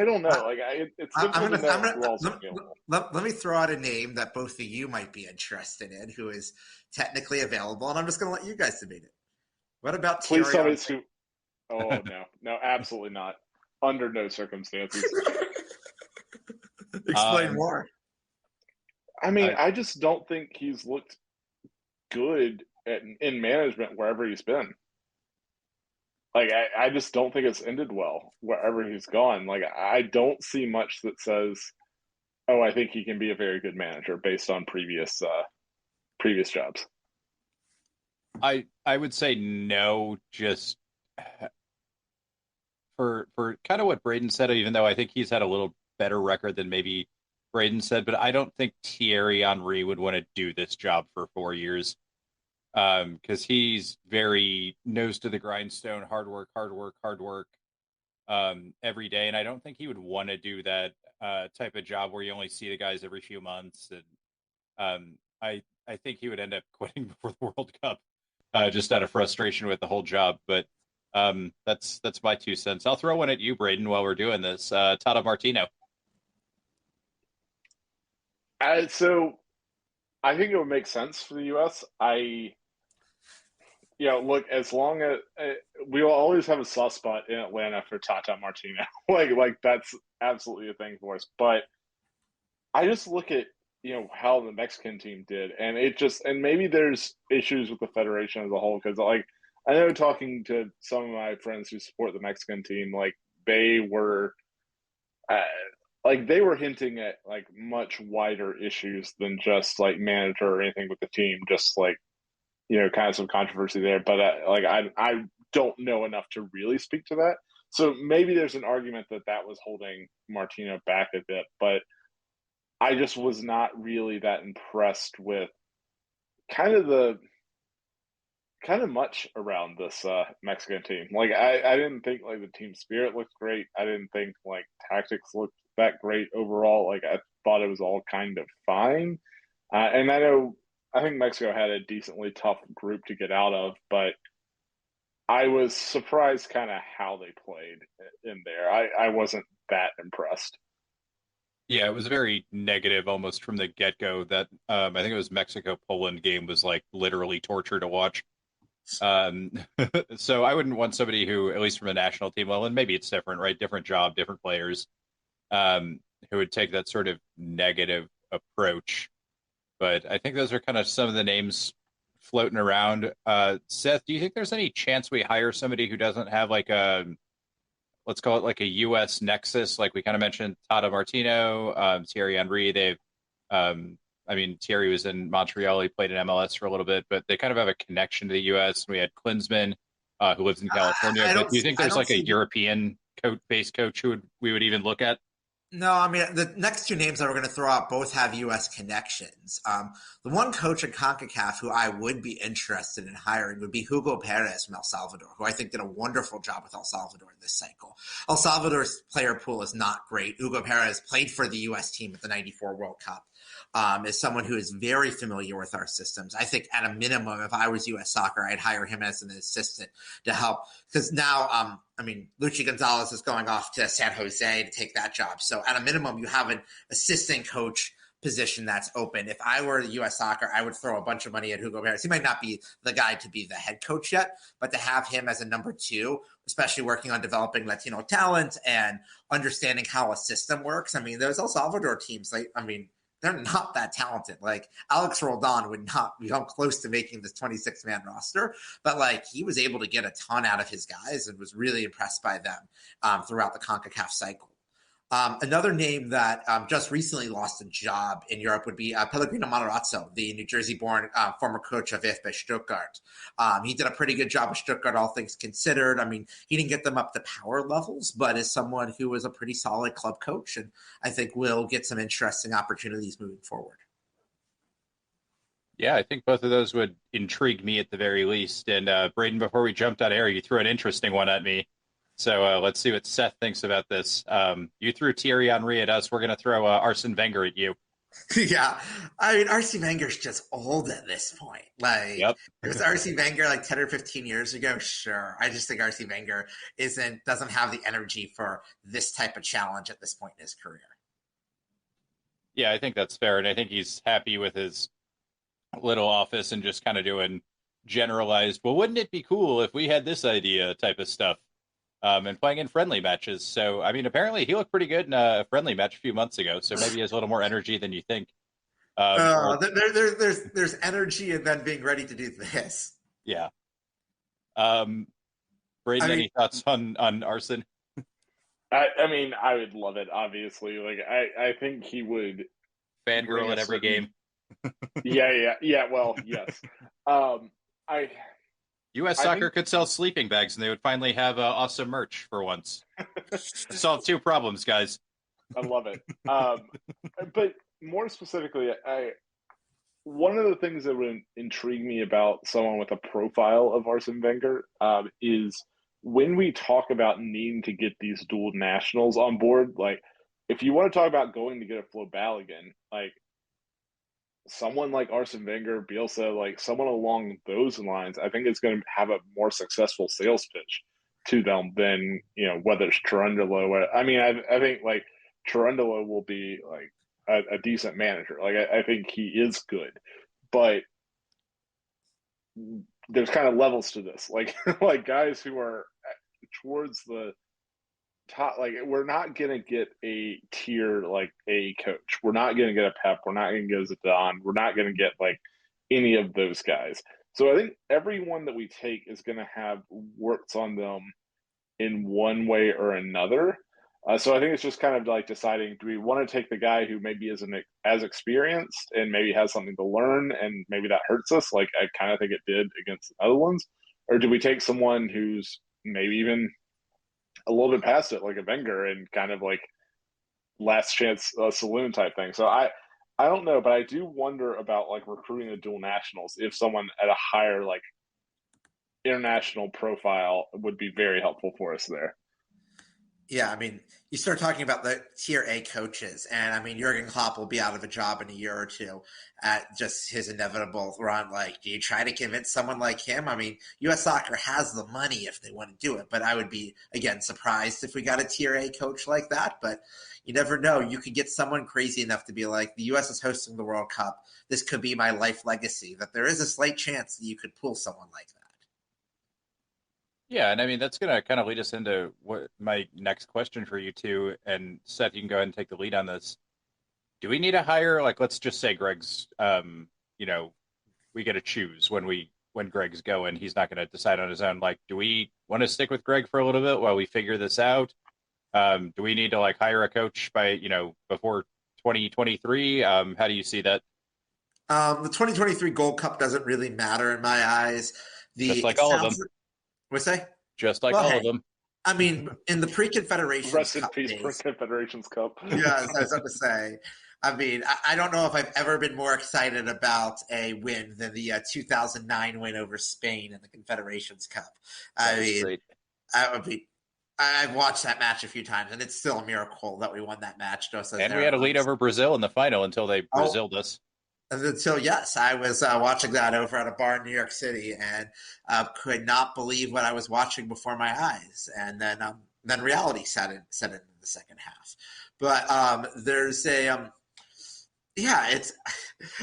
don't know. Like, it's difficult to know who else is available. Let me throw out a name that both of you might be interested in, who is technically available, and I'm just going to let you guys debate it. What about Please Thierry? Tell me it's who? Oh no, absolutely not. Under no circumstances. Explain more. I mean, I just don't think he's looked good in management wherever he's been. Like, I just don't think it's ended well wherever he's gone. Like, I don't see much that says, oh, I think he can be a very good manager based on previous jobs. I would say no, just for kind of what Braden said, even though I think he's had a little better record than maybe Braden said, but I don't think Thierry Henry would want to do this job for 4 years. Because he's very nose to the grindstone, hard work, every day. And I don't think he would want to do that type of job where you only see the guys every few months. And I think he would end up quitting before the World Cup, just out of frustration with the whole job. But that's my 2 cents. I'll throw one at you, Braden, while we're doing this. Tata Martino. So I think it would make sense for the U.S. Look, as long as we will always have a soft spot in Atlanta for Tata Martino, like that's absolutely a thing for us. But I just look at how the Mexican team did, and and maybe there's issues with the federation as a whole because I know talking to some of my friends who support the Mexican team, like they were hinting at like much wider issues than just like manager or anything with the team, just like kind of some controversy there. But I don't know enough to really speak to that. So maybe there's an argument that was holding Martino back a bit, but I just was not really that impressed with kind of much around this Mexican team. Like I didn't think like the team spirit looked great. I didn't think like tactics looked that great overall. Like I thought it was all kind of fine. And I think Mexico had a decently tough group to get out of, but I was surprised kind of how they played in there. I wasn't that impressed. Yeah, it was very negative almost from the get-go. That I think it was Mexico-Poland game was like literally torture to watch. Um, so I wouldn't want somebody who, at least from a national team level, and maybe it's different, right? Different job, different players, who would take that sort of negative approach. But I think those are kind of some of the names floating around. Seth, do you think there's any chance we hire somebody who doesn't have like let's call it like a U.S. nexus? Like we kind of mentioned Tata Martino, Thierry Henry. Thierry was in Montreal. He played in MLS for a little bit, but they kind of have a connection to the U.S. We had Klinsmann, who lives in California. But do you think there's like a European based coach who we would even look at? No, I mean, the next two names that we're going to throw out both have U.S. connections. The one coach in CONCACAF who I would be interested in hiring would be Hugo Perez from El Salvador, who I think did a wonderful job with El Salvador this cycle. El Salvador's player pool is not great. Hugo Perez played for the U.S. team at the '94 World Cup. Is someone who is very familiar with our systems. I think at a minimum, if I was U.S. Soccer, I'd hire him as an assistant to help. Because now, Luchi Gonzalez is going off to San Jose to take that job. So at a minimum, you have an assistant coach position that's open. If I were U.S. Soccer, I would throw a bunch of money at Hugo Perez. He might not be the guy to be the head coach yet, but to have him as a number two, especially working on developing Latino talent and understanding how a system works. I mean, those El Salvador teams, they're not that talented. Like Alex Roldan would not come close to making this 26-man roster, but he was able to get a ton out of his guys and was really impressed by them throughout the CONCACAF cycle. Another name that just recently lost a job in Europe would be Pellegrino Matarazzo, the New Jersey-born former coach of VfB Stuttgart. He did a pretty good job with Stuttgart, all things considered. I mean, he didn't get them up to power levels, but is someone who was a pretty solid club coach, and I think will get some interesting opportunities moving forward. Yeah, I think both of those would intrigue me at the very least. And Braden, before we jumped out of air, you threw an interesting one at me. So let's see what Seth thinks about this. You threw Thierry Henry at us. We're going to throw Arsene Wenger at you. Yeah. I mean, Arsene Wenger's just old at this point. Yep. It was Arsene Wenger 10 or 15 years ago. Sure. I just think Arsene Wenger doesn't have the energy for this type of challenge at this point in his career. Yeah, I think that's fair. And I think he's happy with his little office and just kind of doing generalized, well, wouldn't it be cool if we had this idea type of stuff? And playing in friendly matches. So, I mean, apparently he looked pretty good in a friendly match a few months ago. So maybe he has a little more energy than you think. There's energy in then being ready to do this. Yeah. Braden, any thoughts on Arsene? I mean, I would love it, obviously. I think he would fangirl at every game. Yeah. Well, yes. U.S. Soccer could sell sleeping bags, and they would finally have awesome merch for once. Solve two problems, guys. I love it. But more specifically, one of the things that would intrigue me about someone with a profile of Arsene Wenger is when we talk about needing to get these dual nationals on board. If you want to talk about going to get a Flo Balogun, someone like Arsene Wenger, Bielsa, someone along those lines, I think it's going to have a more successful sales pitch to them than, whether it's Cherundolo. I mean, I think Cherundolo will be a decent manager. I think he is good, but there's kind of levels to this. Guys who are towards the top, we're not going to get a tier a coach. We're not going to get a Pep. We're not going to get a Zidane. We're not going to get any of those guys. So I think everyone that we take is going to have works on them in one way or another. So I think it's just kind of deciding, do we want to take the guy who maybe isn't as experienced and maybe has something to learn and maybe that hurts us, I kind of think it did against the Netherlands, Or do we take someone who's maybe even a little bit past it, like a Wenger, and kind of like last chance saloon type thing? So I don't know, but I do wonder about like recruiting the dual nationals if someone at a higher like international profile would be very helpful for us there. Yeah, I mean, you start talking about the tier A coaches, and I mean, Jurgen Klopp will be out of a job in a year or two at just his inevitable run. Like, do you try to convince someone like him? I mean, U.S. Soccer has the money if they want to do it, but I would be, again, surprised if we got a tier A coach like that. But you never know. You could get someone crazy enough to be like, the U.S. is hosting the World Cup. This could be my life legacy, that there is a slight chance that you could pull someone like that. Yeah, and I mean that's gonna kind of lead us into what my next question for you two. And Seth, you can go ahead and take the lead on this. Do we need to hire, like, let's just say Gregg's, you know, we get to choose when Gregg's going. He's not going to decide on his own. Like, do we want to stick with Gregg for a little bit while we figure this out? Do we need to like hire a coach by before 2023? How do you see that? The 2023 Gold Cup doesn't really matter in my eyes. Just like It all of them. sounds. What say? Just like Well, all hey, of them. I mean, in the pre-Confederations Rest in Cup peace, days, Confederations Cup. yeah, I was going to say. I mean, I don't know if I've ever been more excited about a win than the 2009 win over Spain in the Confederations Cup. I mean, Great. I would be. I've watched that match a few times, and it's still a miracle that we won that match. And we had a lead over Brazil in the final until they Braziled us. So yes, I was watching that over at a bar in New York City, and could not believe what I was watching before my eyes. And then reality set in the second half. But there's a yeah, it's.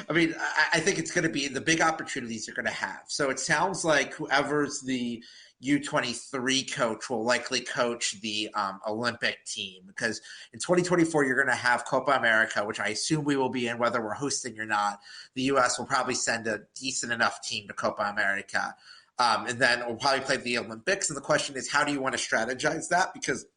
I mean, I think it's going to be the big opportunities you're going to have. So it sounds like whoever's the U23 coach will likely coach the Olympic team, because in 2024 you're going to have Copa America, which I assume we will be in whether we're hosting or not. The U.S. will probably send a decent enough team to Copa America, and then we'll probably play the Olympics. And the question is, how do you want to strategize that? Because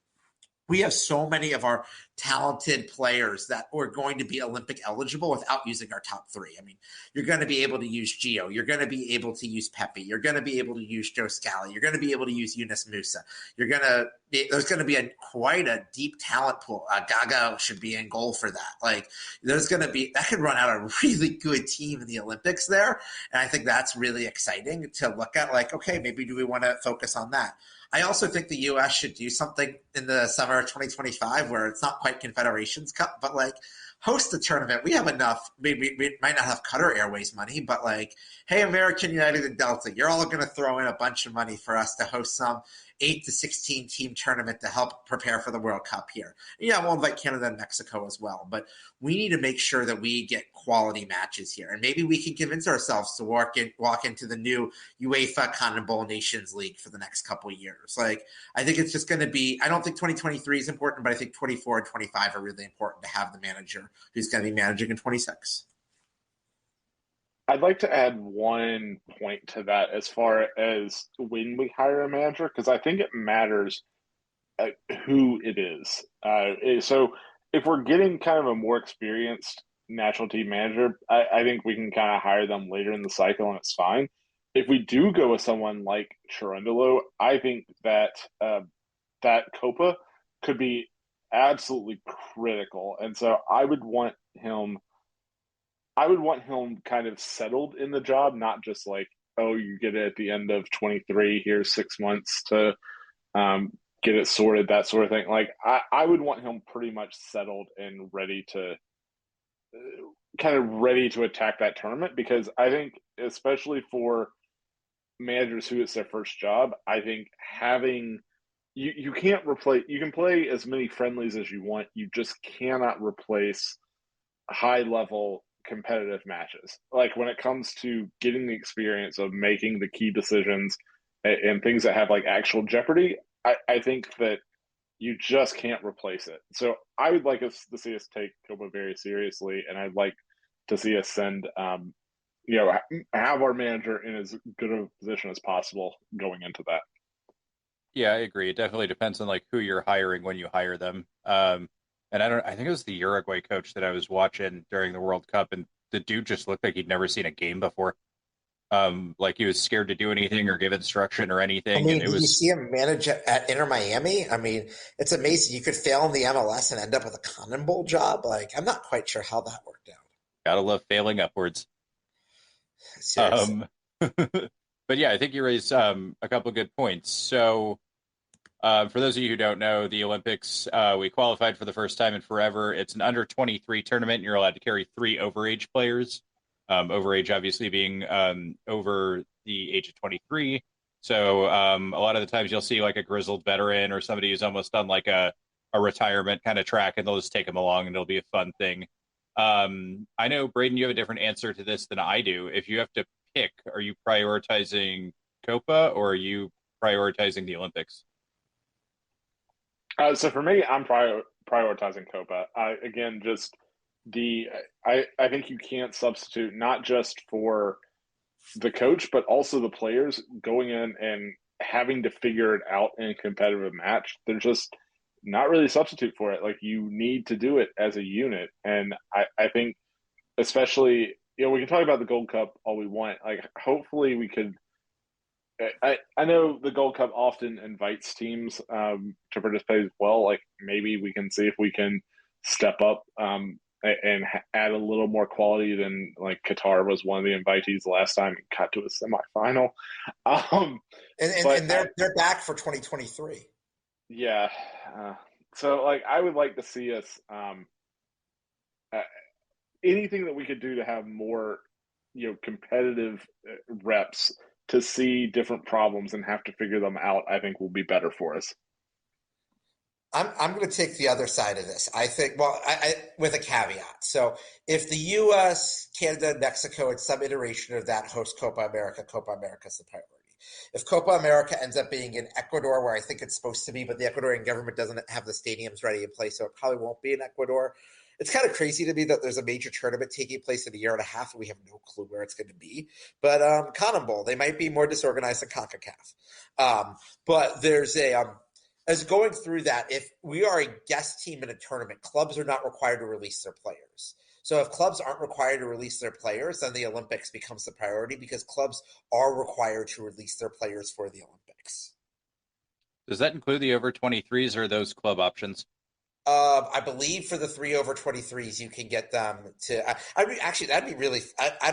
we have so many of our talented players that are going to be Olympic eligible without using our top three. I mean, you're going to be able to use Gio. You're going to be able to use Pepe. You're going to be able to use Joe Scally. You're going to be able to use Yunus Musa. There's going to be quite a deep talent pool. Gaga should be in goal for that. Like, there's going to be, that could run out a really good team in the Olympics there. And I think that's really exciting to look at. Like, okay, maybe do we want to focus on that? I also think the U.S. should do something in the summer of 2025 where it's not quite Confederations Cup, but like host the tournament. We have enough. Maybe we might not have Qatar Airways money, but like, hey, American, United, and Delta, you're all going to throw in a bunch of money for us to host some 8 to 16 team tournament to help prepare for the World Cup here. Yeah, we'll invite Canada and Mexico as well, but we need to make sure that we get quality matches here. And maybe we can convince ourselves to walk into the new UEFA CONMEBOL Nations League for the next couple of years. Like, I think it's just going to be, I don't think 2023 is important, but I think 24 and 25 are really important to have the manager who's going to be managing in 26. I'd like to add one point to that as far as when we hire a manager, because I think it matters who it is. So if we're getting kind of a more experienced national team manager, I think we can kind of hire them later in the cycle and it's fine. If we do go with someone like Cherundolo, I think that that Copa could be absolutely critical. And so I would want him kind of settled in the job, not just like, oh, you get it at the end of 23, here's 6 months to get it sorted, that sort of thing. Like, I would want him pretty much settled and ready to attack that tournament, because I think, especially for managers who it's their first job, I think having you can't replace, you can play as many friendlies as you want, you just cannot replace high level competitive matches. Like, when it comes to getting the experience of making the key decisions and things that have like actual jeopardy, I think that you just can't replace it. So I would like us to see us take Copa very seriously, and I'd like to see us send have our manager in as good a position as possible going into that. Yeah, I agree. It definitely depends on like who you're hiring when you hire them. And I think it was the Uruguay coach that I was watching during the World Cup, and the dude just looked like he'd never seen a game before. like he was scared to do anything or give instruction or I anything. mean, And it did you was see him manage at Inter Miami? I mean, it's amazing. You could fail in the MLS and end up with a Cotton Bowl job. Like, I'm not quite sure how that worked out. gotta love failing upwards. Seriously. Um, but yeah, I think you raised a couple good points. So for those of you who don't know, the Olympics, we qualified for the first time in forever. It's an under 23 tournament. And you're allowed to carry 3 overage players. Overage obviously being over the age of 23. So a lot of the times you'll see like a grizzled veteran or somebody who's almost done like a retirement kind of track, and they'll just take them along, and it'll be a fun thing. I know, Braden, you have a different answer to this than I do. If you have to pick, are you prioritizing Copa or are you prioritizing the Olympics? So for me, I'm prioritizing Copa. Again, just I think you can't substitute not just for the coach, but also the players going in and having to figure it out in a competitive match. They're just not really a substitute for it. Like you need to do it as a unit. And I think especially, we can talk about the Gold Cup all we want. Like hopefully we could I know the Gold Cup often invites teams to participate as well. Like maybe we can see if we can step up and add a little more quality than like Qatar was one of the invitees last time and got to a semifinal. And they're back for 2023. Yeah. So like I would like to see us anything that we could do to have more competitive reps to see different problems and have to figure them out, I think will be better for us. I'm going to take the other side of this. I think, well, I with a caveat. So if the U.S., Canada, and Mexico, and some iteration of that host Copa America is the priority. If Copa America ends up being in Ecuador, where I think it's supposed to be, but the Ecuadorian government doesn't have the stadiums ready in place, so it probably won't be in Ecuador. It's kind of crazy to me that there's a major tournament taking place in a year and a half, and we have no clue where it's going to be. But Cotton Bowl, they might be more disorganized than CONCACAF. But there's as going through that, if we are a guest team in a tournament, clubs are not required to release their players. So if clubs aren't required to release their players, then the Olympics becomes the priority because clubs are required to release their players for the Olympics. Does that include the over 23s or those club options? I believe for the 3 over 23s, you can get them to. Actually, that'd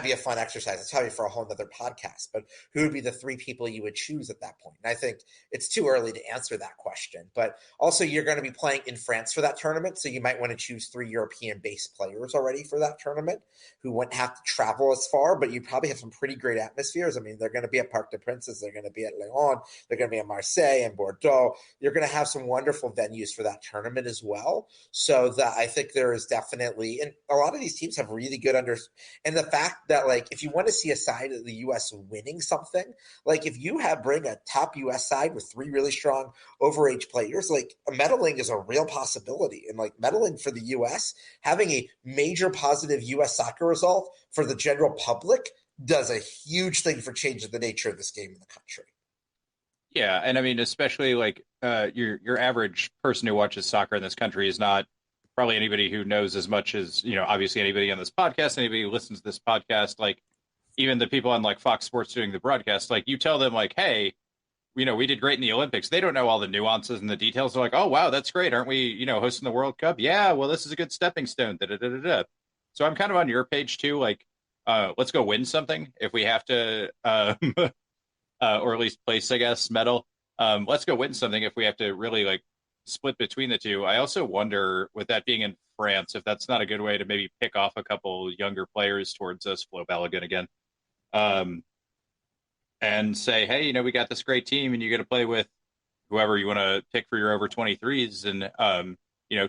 be a fun exercise. It's probably for a whole nother podcast. But who would be the 3 people you would choose at that point? And I think it's too early to answer that question. But also, you're going to be playing in France for that tournament, so you might want to choose 3 European-based players already for that tournament who wouldn't have to travel as far. But you probably have some pretty great atmospheres. I mean, they're going to be at Parc des Princes, they're going to be at Lyon, they're going to be at Marseille and Bordeaux. You're going to have some wonderful venues for that tournament as well. So that I think there is definitely, and a lot of these teams have really good and the fact that like if you want to see a side of the U.S. winning something, like if you bring a top U.S. side with 3 really strong overage players, like medaling is a real possibility, and like medaling for the U.S. having a major positive U.S. soccer result for the general public does a huge thing for changing the nature of this game in the country. Yeah, and I mean, especially like your average person who watches soccer in this country is not probably anybody who knows as much as, obviously anybody on this podcast, anybody who listens to this podcast, like even the people on like Fox Sports doing the broadcast, like you tell them like, hey, we did great in the Olympics. They don't know all the nuances and the details. They're like, oh, wow, that's great. Aren't we, hosting the World Cup? Yeah, well, this is a good stepping stone. Da-da-da-da-da. So I'm kind of on your page too. Like, let's go win something if we have to, or at least place, I guess, medal. Let's go win something if we have to really like split between the two. I also wonder, with that being in France, if that's not a good way to maybe pick off a couple younger players towards us, Flo Balogun again, and say, hey, we got this great team, and you got to play with whoever you want to pick for your over 23s, and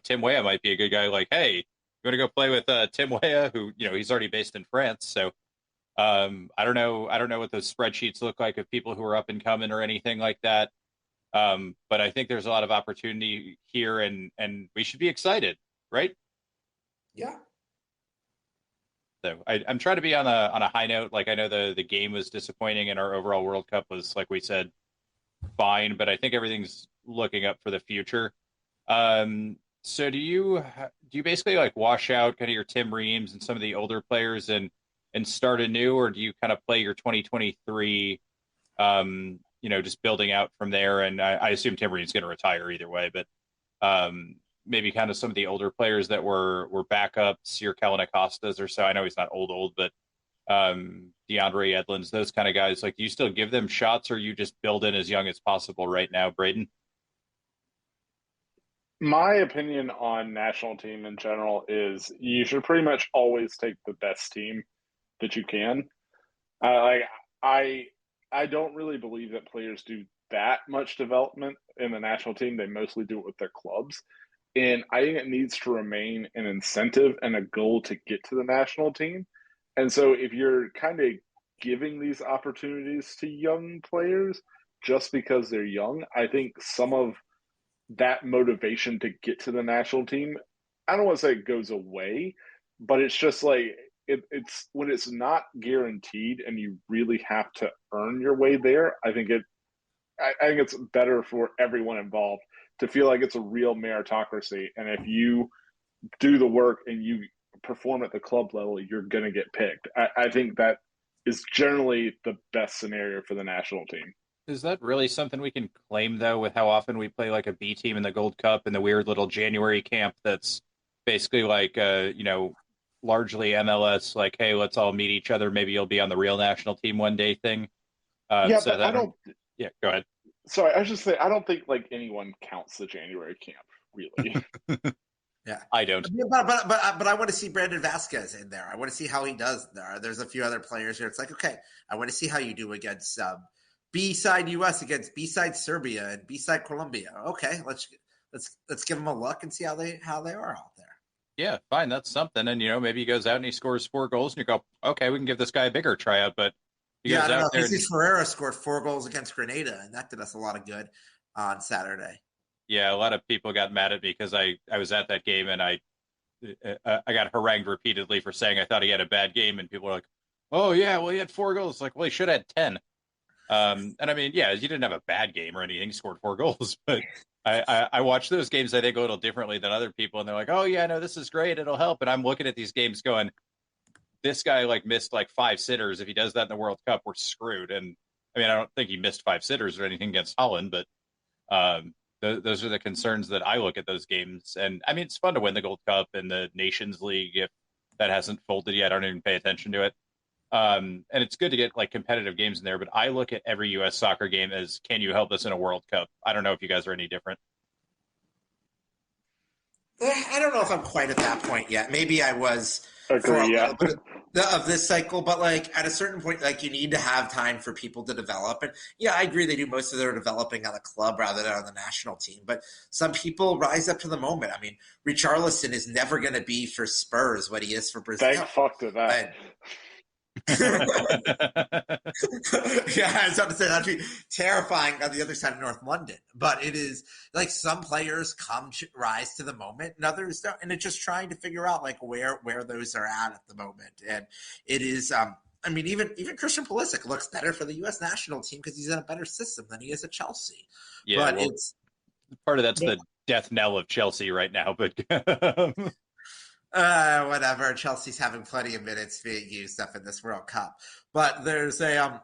Tim Weah might be a good guy. Like, hey, you want to go play with Tim Weah, who he's already based in France, so. I don't know what those spreadsheets look like of people who are up and coming or anything like that. But I think there's a lot of opportunity here, and we should be excited, right? Yeah. So I'm trying to be on a high note. Like I know the game was disappointing, and our overall World Cup was, like we said, fine. But I think everything's looking up for the future. So do you basically like wash out kind of your Tim Reams and some of the older players and and start anew, or do you kind of play your 2023, just building out from there? And I assume Timberling's going to retire either way, but maybe kind of some of the older players that were backups, your Kellen Acostas or so. I know he's not old, but DeAndre Edlins, those kind of guys, like, do you still give them shots, or you just build in as young as possible right now, Braden? My opinion on national team in general is you should pretty much always take the best team that you can. Like I, I don't really believe that players do that much development in the national team. They mostly do it with their clubs, and I think it needs to remain an incentive and a goal to get to the national team. And so, if you're kind of giving these opportunities to young players just because they're young, I think some of that motivation to get to the national team, I don't want to say it goes away, but it's just like it's when it's not guaranteed and you really have to earn your way there. I think it's better for everyone involved to feel like it's a real meritocracy, and if you do the work and you perform at the club level, you're going to get picked. I think that is generally the best scenario for the national team. Is that really something we can claim, though, with how often we play like a B team in the Gold Cup and the weird little January camp that's basically like, largely MLS, like, hey, let's all meet each other. Maybe you'll be on the real national team one day thing. Yeah, so but that, I don't. yeah, go ahead. Sorry, I was just say I don't think like anyone counts the January camp really. Yeah, I don't. but I want to see Brandon Vasquez in there. I want to see how he does there. There's a few other players here. It's like, okay, I want to see how you do against B side US against B side Serbia and B side Colombia. Okay, let's give them a look and see how they are out there. Yeah, fine, that's something. And maybe he goes out and he scores 4 goals, and you go, okay, we can give this guy a bigger tryout. But he Yeah, goes I don't out know. there. Jesus Ferreira scored 4 goals against Grenada, and that did us a lot of good on Saturday. Yeah, a lot of people got mad at me because I was at that game, and I got harangued repeatedly for saying I thought he had a bad game, and people were like, "Oh yeah, well he had 4 goals." Like, well, he should have had 10. And I mean, yeah, you didn't have a bad game or anything. He scored 4 goals, but I watch those games, I think, a little differently than other people, and they're like, "Oh yeah, no, this is great, it'll help." And I'm looking at these games going, "This guy like missed like 5 sitters. If he does that in the World Cup, we're screwed." And I mean, I don't think he missed 5 sitters or anything against Holland, but those are the concerns that I look at those games. And I mean, it's fun to win the Gold Cup and the Nations League if that hasn't folded yet. I don't even pay attention to it. And it's good to get like competitive games in there, but I look at every U.S. soccer game as, can you help us in a World Cup? I don't know if you guys are any different. I don't know if I'm quite at that point yet. Maybe I was for a Agree, yeah. little bit of this cycle, but like at a certain point, like you need to have time for people to develop. And yeah, I agree they do most of their developing on the club rather than on the national team. But some people rise up to the moment. I mean, Richarlison is never going to be for Spurs what he is for Brazil. Thank fuck to that. Yeah, I was about to say that'd be terrifying on the other side of North London. But it is like some players rise to the moment, and others don't. And it's just trying to figure out like where those are at the moment. And it is, I mean, even Christian Pulisic looks better for the U.S. national team because he's in a better system than he is at Chelsea. Yeah, but well, it's part of that's the death knell of Chelsea right now. But whatever. Chelsea's having plenty of minutes being used up in this World Cup. But there's a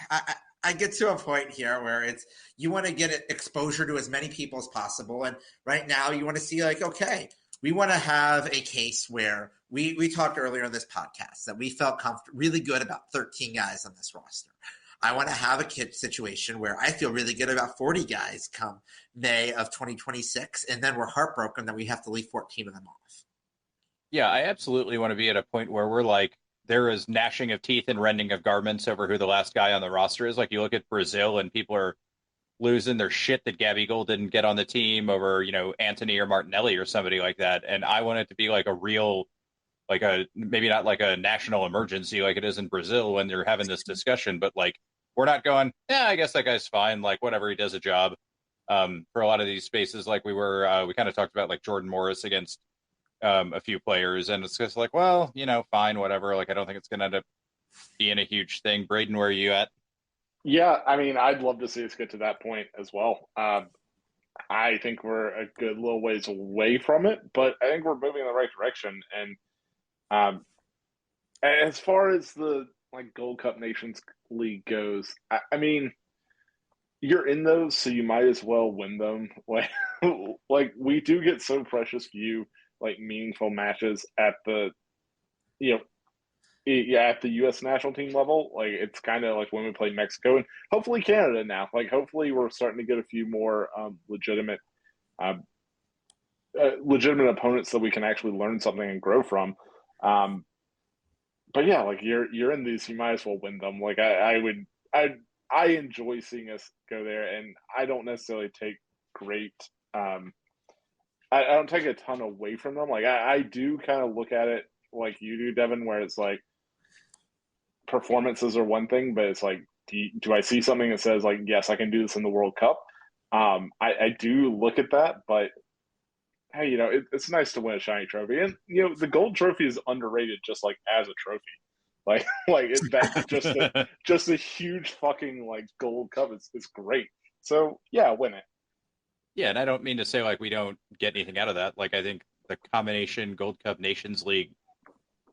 I get to a point here where it's you want to get exposure to as many people as possible. And right now you want to see like, okay, we want to have a case where we talked earlier in this podcast that we felt really good about 13 guys on this roster. I want to have a situation where I feel really good about 40 guys come May of 2026, and then we're heartbroken that we have to leave 14 of them off. Yeah, I absolutely want to be at a point where we're like, there is gnashing of teeth and rending of garments over who the last guy on the roster is. Like, you look at Brazil and people are losing their shit that Gabigol didn't get on the team over, Anthony or Martinelli or somebody like that. And I want it to be like a real, like maybe not like a national emergency like it is in Brazil when they're having this discussion, but like, we're not going, yeah, I guess that guy's fine. Like, whatever, he does a job. For a lot of these spaces, like we kind of talked about like Jordan Morris against a few players, and it's just like, well, fine, whatever. Like, I don't think it's going to end up being a huge thing. Braden, where are you at? Yeah, I mean, I'd love to see us get to that point as well. I think we're a good little ways away from it, but I think we're moving in the right direction. And As far as the Gold Cup Nations League goes, I mean, you're in those, so you might as well win them. Like we do get so precious few meaningful matches at the you know at the U.S. national team level. Like it's kind of like when we play Mexico and hopefully Canada now. Like hopefully we're starting to get a few more um, legitimate opponents that we can actually learn something and grow from. But yeah, like you're in these, you might as well win them. Like I enjoy seeing us go there, and I don't necessarily take great. I don't take a ton away from them. Like I do kind of look at it like you do, Devin, where it's like performances are one thing, but it's like, do I see something that says like, yes, I can do this in the World Cup? I do look at that, but hey, it's nice to win a shiny trophy, and the gold trophy is underrated, just like as a trophy. Just a huge fucking gold cup is great. So yeah, win it. Yeah, and I don't mean to say like we don't get anything out of that. Like I think the combination Gold Cup Nations League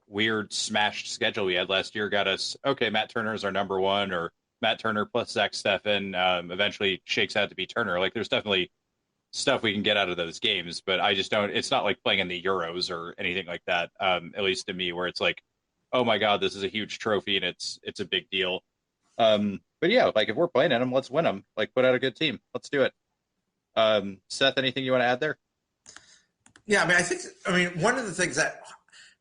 weird smashed schedule we had last year got us okay. Matt Turner is our number one, or Matt Turner plus Zach Steffen eventually shakes out to be Turner. Like there's definitely stuff we can get out of those games, but I just don't. It's not like playing in the Euros or anything like that. At least to me, where it's like, oh my god, this is a huge trophy and it's a big deal. But yeah, like if we're playing in them, let's win them. Like put out a good team. Let's do it. Seth, anything you want to add there? Yeah, I mean, one of the things that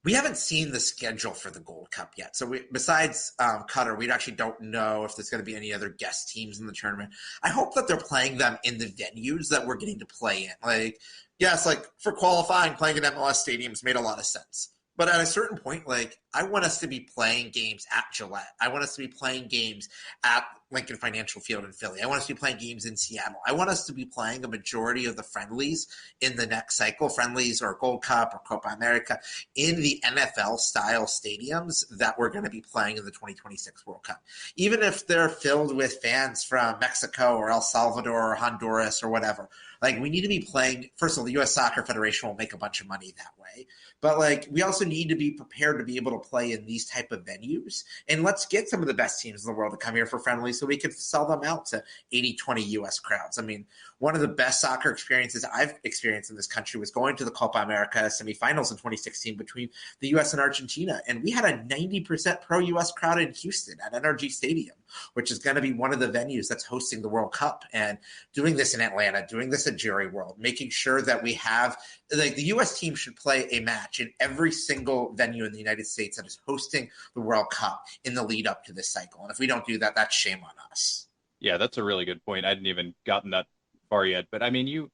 we haven't seen the schedule for the Gold Cup yet. So besides Qatar, we actually don't know if there's going to be any other guest teams in the tournament. I hope that they're playing them in the venues that we're getting to play in. Like, yes, like for qualifying, playing in MLS stadiums made a lot of sense. But at a certain point, like, I want us to be playing games at Gillette. I want us to be playing games at Lincoln Financial Field in Philly. I want us to be playing games in Seattle. I want us to be playing a majority of the friendlies in the next cycle, friendlies or Gold Cup or Copa America, in the NFL-style stadiums that we're going to be playing in the 2026 World Cup. Even if they're filled with fans from Mexico or El Salvador or Honduras or whatever. Like, we need to be playing – first of all, the U.S. Soccer Federation will make a bunch of money that way. But, like, we also need to be prepared to be able to play in these type of venues. And let's get some of the best teams in the world to come here for friendly so we can sell them out to 80-20 U.S. crowds. I mean, one of the best soccer experiences I've experienced in this country was going to the Copa America semifinals in 2016 between the U.S. and Argentina. And we had a 90% pro-U.S. crowd in Houston at NRG Stadium, which is going to be one of the venues that's hosting the World Cup. And doing this in Atlanta, doing this at Jerry World, making sure that we have – like the U.S. team should play a match in every single venue in the United States that is hosting the World Cup in the lead up to this cycle. And if we don't do that, that's shame on us. Yeah, that's a really good point. I hadn't even gotten that far yet. But I mean, you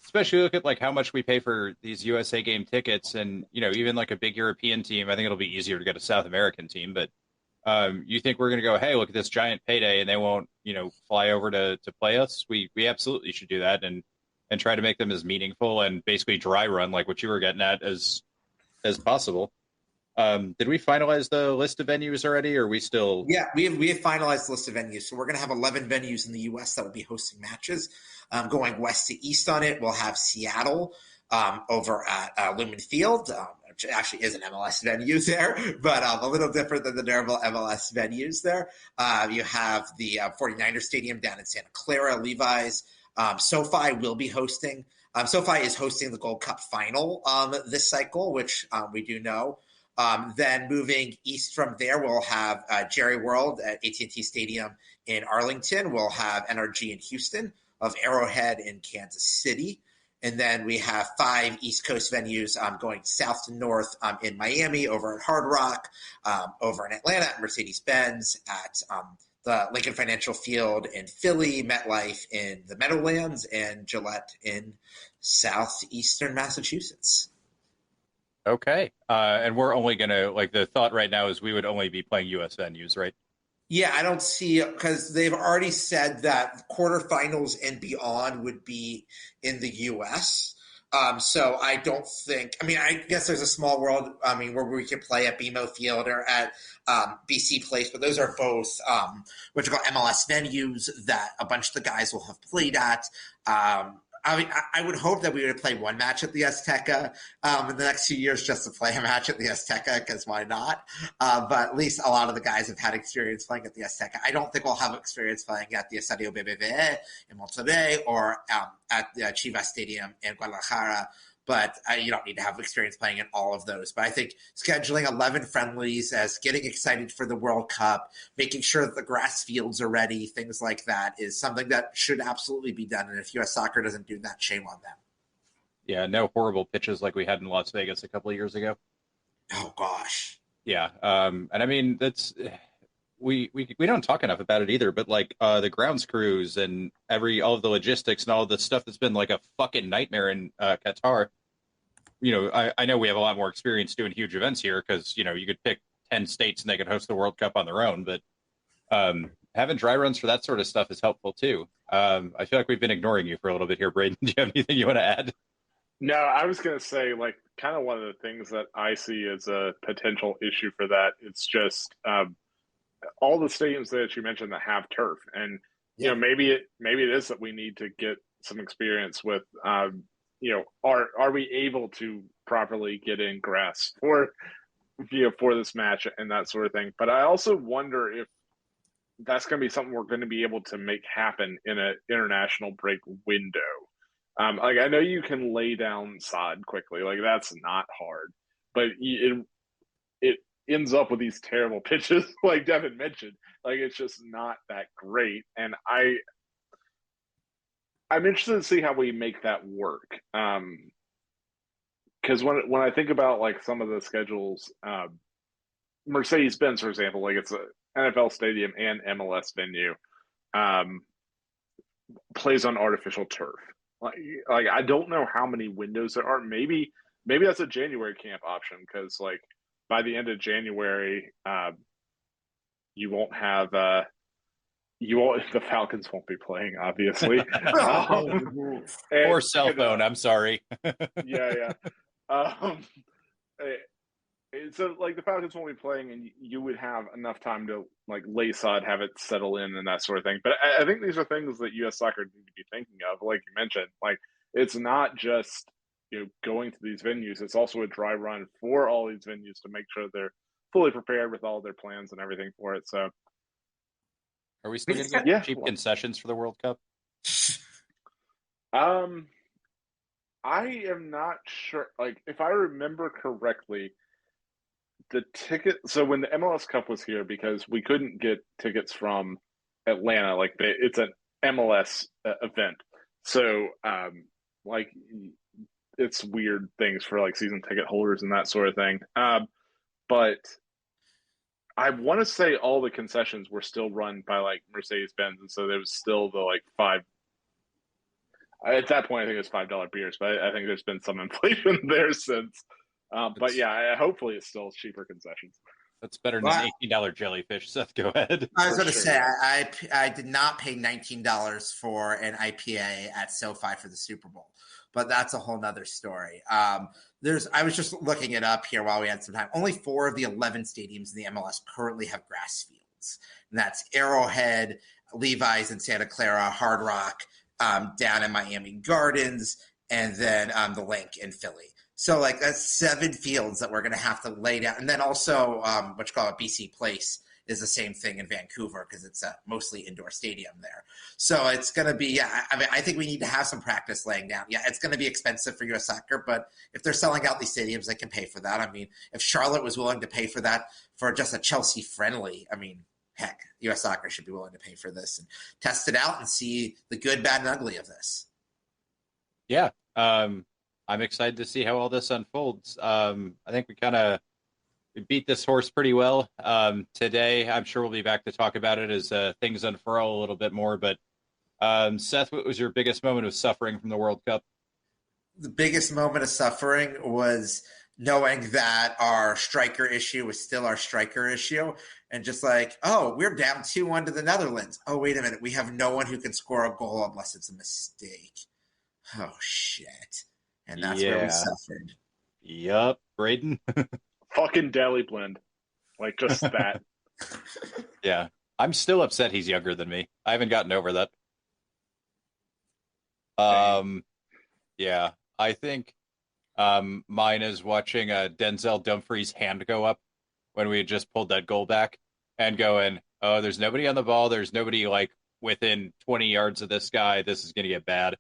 especially look at like how much we pay for these USA game tickets, and even like a big European team, I think it'll be easier to get a South American team. But you think we're going to go, hey, look at this giant payday, and they won't, fly over to play us? We absolutely should do that and try to make them as meaningful and basically dry run like what you were getting at as possible. Did we finalize the list of venues already, or are we still? Yeah, we have finalized the list of venues. So we're going to have 11 venues in the U.S. that will be hosting matches. Going west to east on it, we'll have Seattle over at Lumen Field, which actually is an MLS venue there, but a little different than the normal MLS venues there. You have the 49ers Stadium down in Santa Clara, Levi's. SoFi will be hosting. SoFi is hosting the Gold Cup final this cycle, which we do know. Then moving east from there, we'll have Jerry World at AT&T Stadium in Arlington. We'll have NRG in Houston, of Arrowhead in Kansas City. And then we have 5 East Coast venues going south to north in Miami, over at Hard Rock, over in Atlanta at Mercedes-Benz, at the Lincoln Financial Field in Philly, MetLife in the Meadowlands, and Gillette in southeastern Massachusetts. Okay. And we're only going to, like, the thought right now is we would only be playing U.S. venues, right? Yeah, I don't see – because they've already said that quarterfinals and beyond would be in the U.S., so I don't think – I mean, I guess there's a small world, where we could play at BMO Field or at BC Place, but those are both what you call MLS venues that a bunch of the guys will have played at. I mean, I would hope that we would play one match at the Azteca in the next few years just to play a match at the Azteca, because why not? But at least a lot of the guys have had experience playing at the Azteca. I don't think we'll have experience playing at the Estadio BBVA in Monterrey or at the Chivas Stadium in Guadalajara. But you don't need to have experience playing in all of those. But I think scheduling 11 friendlies, as getting excited for the World Cup, making sure that the grass fields are ready, things like that is something that should absolutely be done. And if U.S. Soccer doesn't do that, shame on them. Yeah, no horrible pitches like we had in Las Vegas a couple of years ago. Oh, gosh. Yeah, and I mean, that's we don't talk enough about it either, but like the grounds crews and all of the logistics and all of the stuff that's been like a fucking nightmare in Qatar. You know, I know we have a lot more experience doing huge events here because, you know, you could pick 10 states and they could host the World Cup on their own, but having dry runs for that sort of stuff is helpful too. I feel like we've been ignoring you for a little bit here, Braden. Do you have anything you want to add? No, I was going to say, like, kind of one of the things that I see as a potential issue for that, it's just all the stadiums that you mentioned that have turf. And, you know, maybe it is that we need to get some experience with, you know, are we able to properly get in grass for, you know, for this match and that sort of thing. But I also wonder if that's going to be something we're going to be able to make happen in an international break window. Like, I know you can lay down sod quickly, like that's not hard, but it ends up with these terrible pitches, like Devin mentioned. Like, it's just not that great, and I'm interested to see how we make that work. Because when I think about like some of the schedules, Mercedes-Benz, for example, like it's an NFL stadium and MLS venue, plays on artificial turf. Like I don't know how many windows there are. Maybe that's a January camp option, because like by the end of January, you won't have the Falcons won't be playing, obviously. Or cell phone. I'm sorry. Yeah. So like the Falcons won't be playing, and you would have enough time to like lay sod, have it settle in, and that sort of thing. But I think these are things that U.S. Soccer need to be thinking of. Like you mentioned, like it's not just, you know, going to these venues; it's also a dry run for all these venues to make sure they're fully prepared with all their plans and everything for it. So, are we still going to get cheap concessions for the World Cup? I am not sure. Like, if I remember correctly, the ticket. So when the MLS Cup was here, because we couldn't get tickets from Atlanta, like it's an MLS event. So, like, it's weird things for like season ticket holders and that sort of thing. But I want to say all the concessions were still run by like Mercedes-Benz, and so there was still the like five. At that point, I think it was $5 beers, but I think there's been some inflation there since. But yeah, hopefully it's still cheaper concessions. That's better than $18 jellyfish. Seth, go ahead. I was going to say, I did not pay $19 for an IPA at SoFi for the Super Bowl, but that's a whole nother story. I was just looking it up here while we had some time. Only 4 of the 11 stadiums in the MLS currently have grass fields, and that's Arrowhead, Levi's in Santa Clara, Hard Rock down in Miami Gardens, and then the Link in Philly. So like that's 7 fields that we're going to have to lay down. And then also what you call it, BC Place is the same thing in Vancouver, because it's a mostly indoor stadium there. So it's going to be, I mean, I think we need to have some practice laying down. Yeah, it's going to be expensive for U.S. Soccer, but if they're selling out these stadiums, they can pay for that. I mean, if Charlotte was willing to pay for that for just a Chelsea friendly, I mean, heck, U.S. Soccer should be willing to pay for this and test it out and see the good, bad, and ugly of this. Yeah. I'm excited to see how all this unfolds. I think we beat this horse pretty well today. I'm sure we'll be back to talk about it as things unfurl a little bit more. But Seth, what was your biggest moment of suffering from the World Cup? The biggest moment of suffering was knowing that our striker issue was still our striker issue. And just like, oh, we're down 2-1 to the Netherlands. Oh, wait a minute. We have no one who can score a goal unless it's a mistake. Oh, shit. And that's where we suffered. Yup. Braden? Fucking Deli Blend. Like, just that. Yeah. I'm still upset he's younger than me. I haven't gotten over that. Yeah, I think mine is watching Denzel Dumfries' hand go up when we had just pulled that goal back and going, oh, there's nobody on the ball. There's nobody like within 20 yards of this guy. This is going to get bad.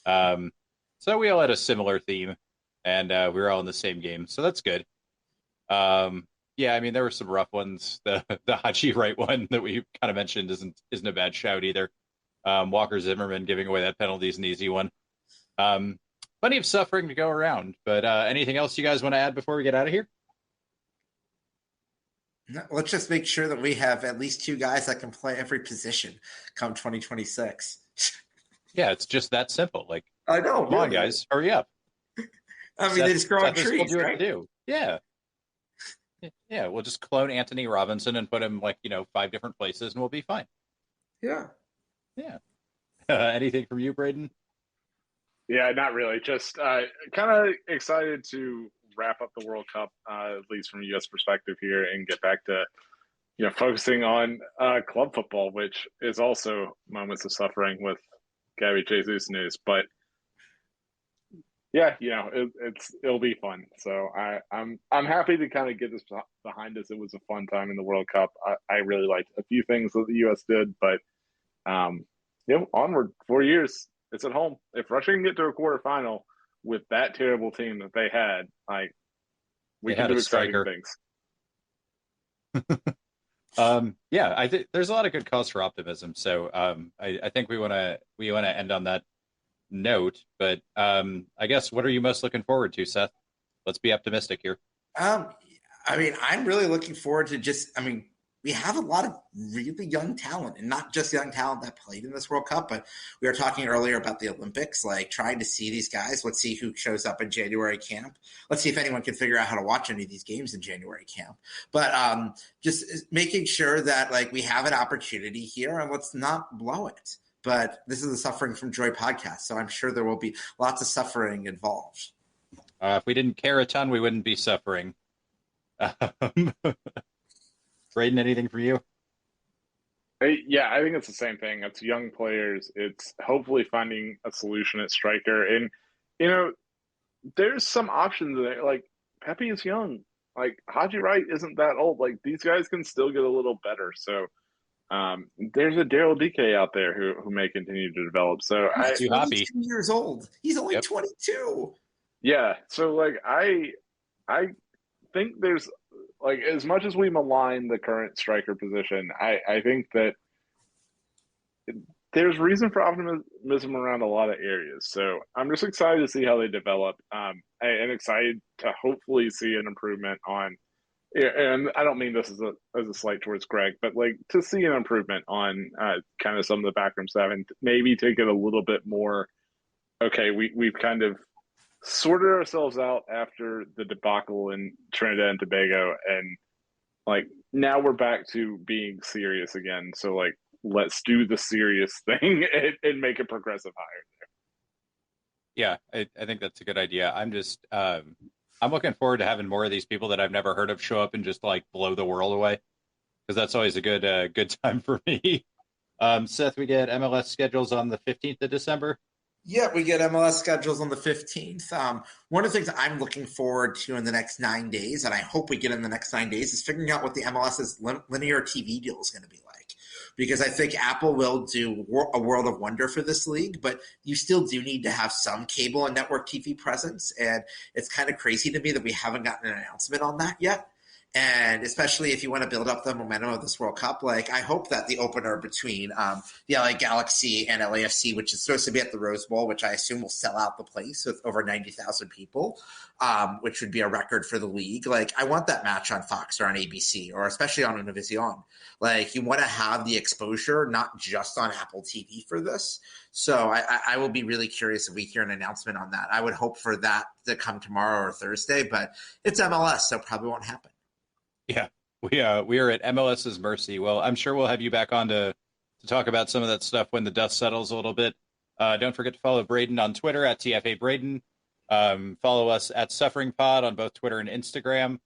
So we all had a similar theme, and we were all in the same game. So that's good. Yeah, I mean, there were some rough ones. The Haji Wright one that we kind of mentioned isn't a bad shout either. Walker Zimmerman giving away that penalty is an easy one. Plenty of suffering to go around. But anything else you guys want to add before we get out of here? No, let's just make sure that we have at least 2 guys that can play every position come 2026. Yeah, it's just that simple. Like, I know. come on, guys, hurry up. I mean, they just grow on Seth trees, told you right? what to do. Yeah. Yeah, we'll just clone Anthony Robinson and put him, 5 different places, and we'll be fine. Yeah. Yeah. Anything from you, Braden? Yeah, not really. Just kind of excited to wrap up the World Cup, at least from a U.S. perspective here, and get back to focusing on club football, which is also moments of suffering with Gabby Jesus news. But yeah, it'll be fun. So I'm happy to kind of get this behind us. It was a fun time in the World Cup. I really liked a few things that the U.S. did, but onward. 4 years. It's at home. If Russia can get to a quarterfinal with that terrible team that they had, we can do exciting things. Yeah, I think there's a lot of good cause for optimism. So I think we want to end on that note. But I guess, what are you most looking forward to, Seth? Let's be optimistic here. I mean, I'm really looking forward to we have a lot of really young talent, and not just young talent that played in this World Cup, but we were talking earlier about the Olympics, like trying to see these guys. Let's see who shows up in January camp. Let's see if anyone can figure out how to watch any of these games in January camp. But just making sure that we have an opportunity here, and let's not blow it. But this is the Suffering from Joy podcast, so I'm sure there will be lots of suffering involved. If we didn't care a ton, we wouldn't be suffering. Braden, anything for you? Yeah, I think it's the same thing. It's young players. It's hopefully finding a solution at striker. And, there's some options there. Like, Pepe is young. Like, Haji Wright isn't that old. Like, these guys can still get a little better. So there's a Daryl DK out there who may continue to develop. So he's 22 years old. He's only 22. Yeah. So, I think there's – as much as we malign the current striker position, I think that there's reason for optimism around a lot of areas. So I'm just excited to see how they develop, and excited to hopefully see an improvement on. And I don't mean this as a slight towards Greg, but to see an improvement on kind of some of the backroom stuff, and maybe take it a little bit more. Okay, we've kind of sorted ourselves out after the debacle in Trinidad and Tobago, and now we're back to being serious again. So let's do the serious thing and make it progressive higher there. Yeah, I think that's a good idea. I'm just I'm looking forward to having more of these people that I've never heard of show up and just blow the world away, because that's always a good time for me. Seth, we get MLS schedules on the 15th of December. Yeah, we get MLS schedules on the 15th. One of the things I'm looking forward to in the next 9 days, and I hope we get in the next 9 days, is figuring out what the MLS's linear TV deal is going to be like. Because I think Apple will do a world of wonder for this league, but you still do need to have some cable and network TV presence. And it's kind of crazy to me that we haven't gotten an announcement on that yet. And especially if you want to build up the momentum of this World Cup, I hope that the opener between the LA Galaxy and LAFC, which is supposed to be at the Rose Bowl, which I assume will sell out the place with over 90,000 people, which would be a record for the league. I want that match on Fox or on ABC, or especially on Univision. You want to have the exposure, not just on Apple TV for this. So I will be really curious if we hear an announcement on that. I would hope for that to come tomorrow or Thursday, but it's MLS, so probably won't happen. Yeah, we are at MLS's mercy. Well, I'm sure we'll have you back on to talk about some of that stuff when the dust settles a little bit. Don't forget to follow Braden on Twitter at TFA Braden. Follow us at Suffering Pod on both Twitter and Instagram.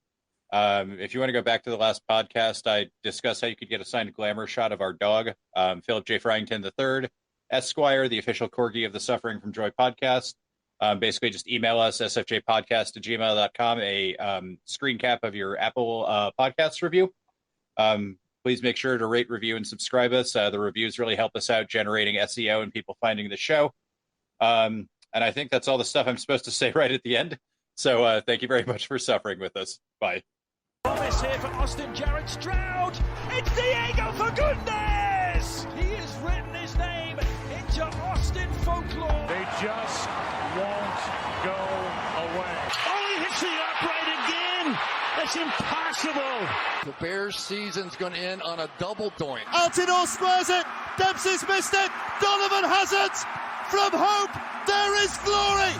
If you want to go back to the last podcast, I discussed how you could get a signed glamour shot of our dog, Philip J. Fryington III, Esquire, the official corgi of the Suffering from Joy podcast. Basically, just email us, sfjpodcast@gmail.com, a screen cap of your Apple Podcasts review. Please make sure to rate, review, and subscribe us. The reviews really help us out generating SEO and people finding the show. And I think that's all the stuff I'm supposed to say right at the end. So thank you very much for suffering with us. Bye. Promise here for Austin Jarrett Stroud. It's Diego, for goodness! He has written his name into Austin folklore. They just won't go away. Oh, he hits the upright again. That's impossible. The Bears' season's going to end on a double doink. Altidore squares it. Dempsey's missed it. Donovan has it. From hope, there is glory.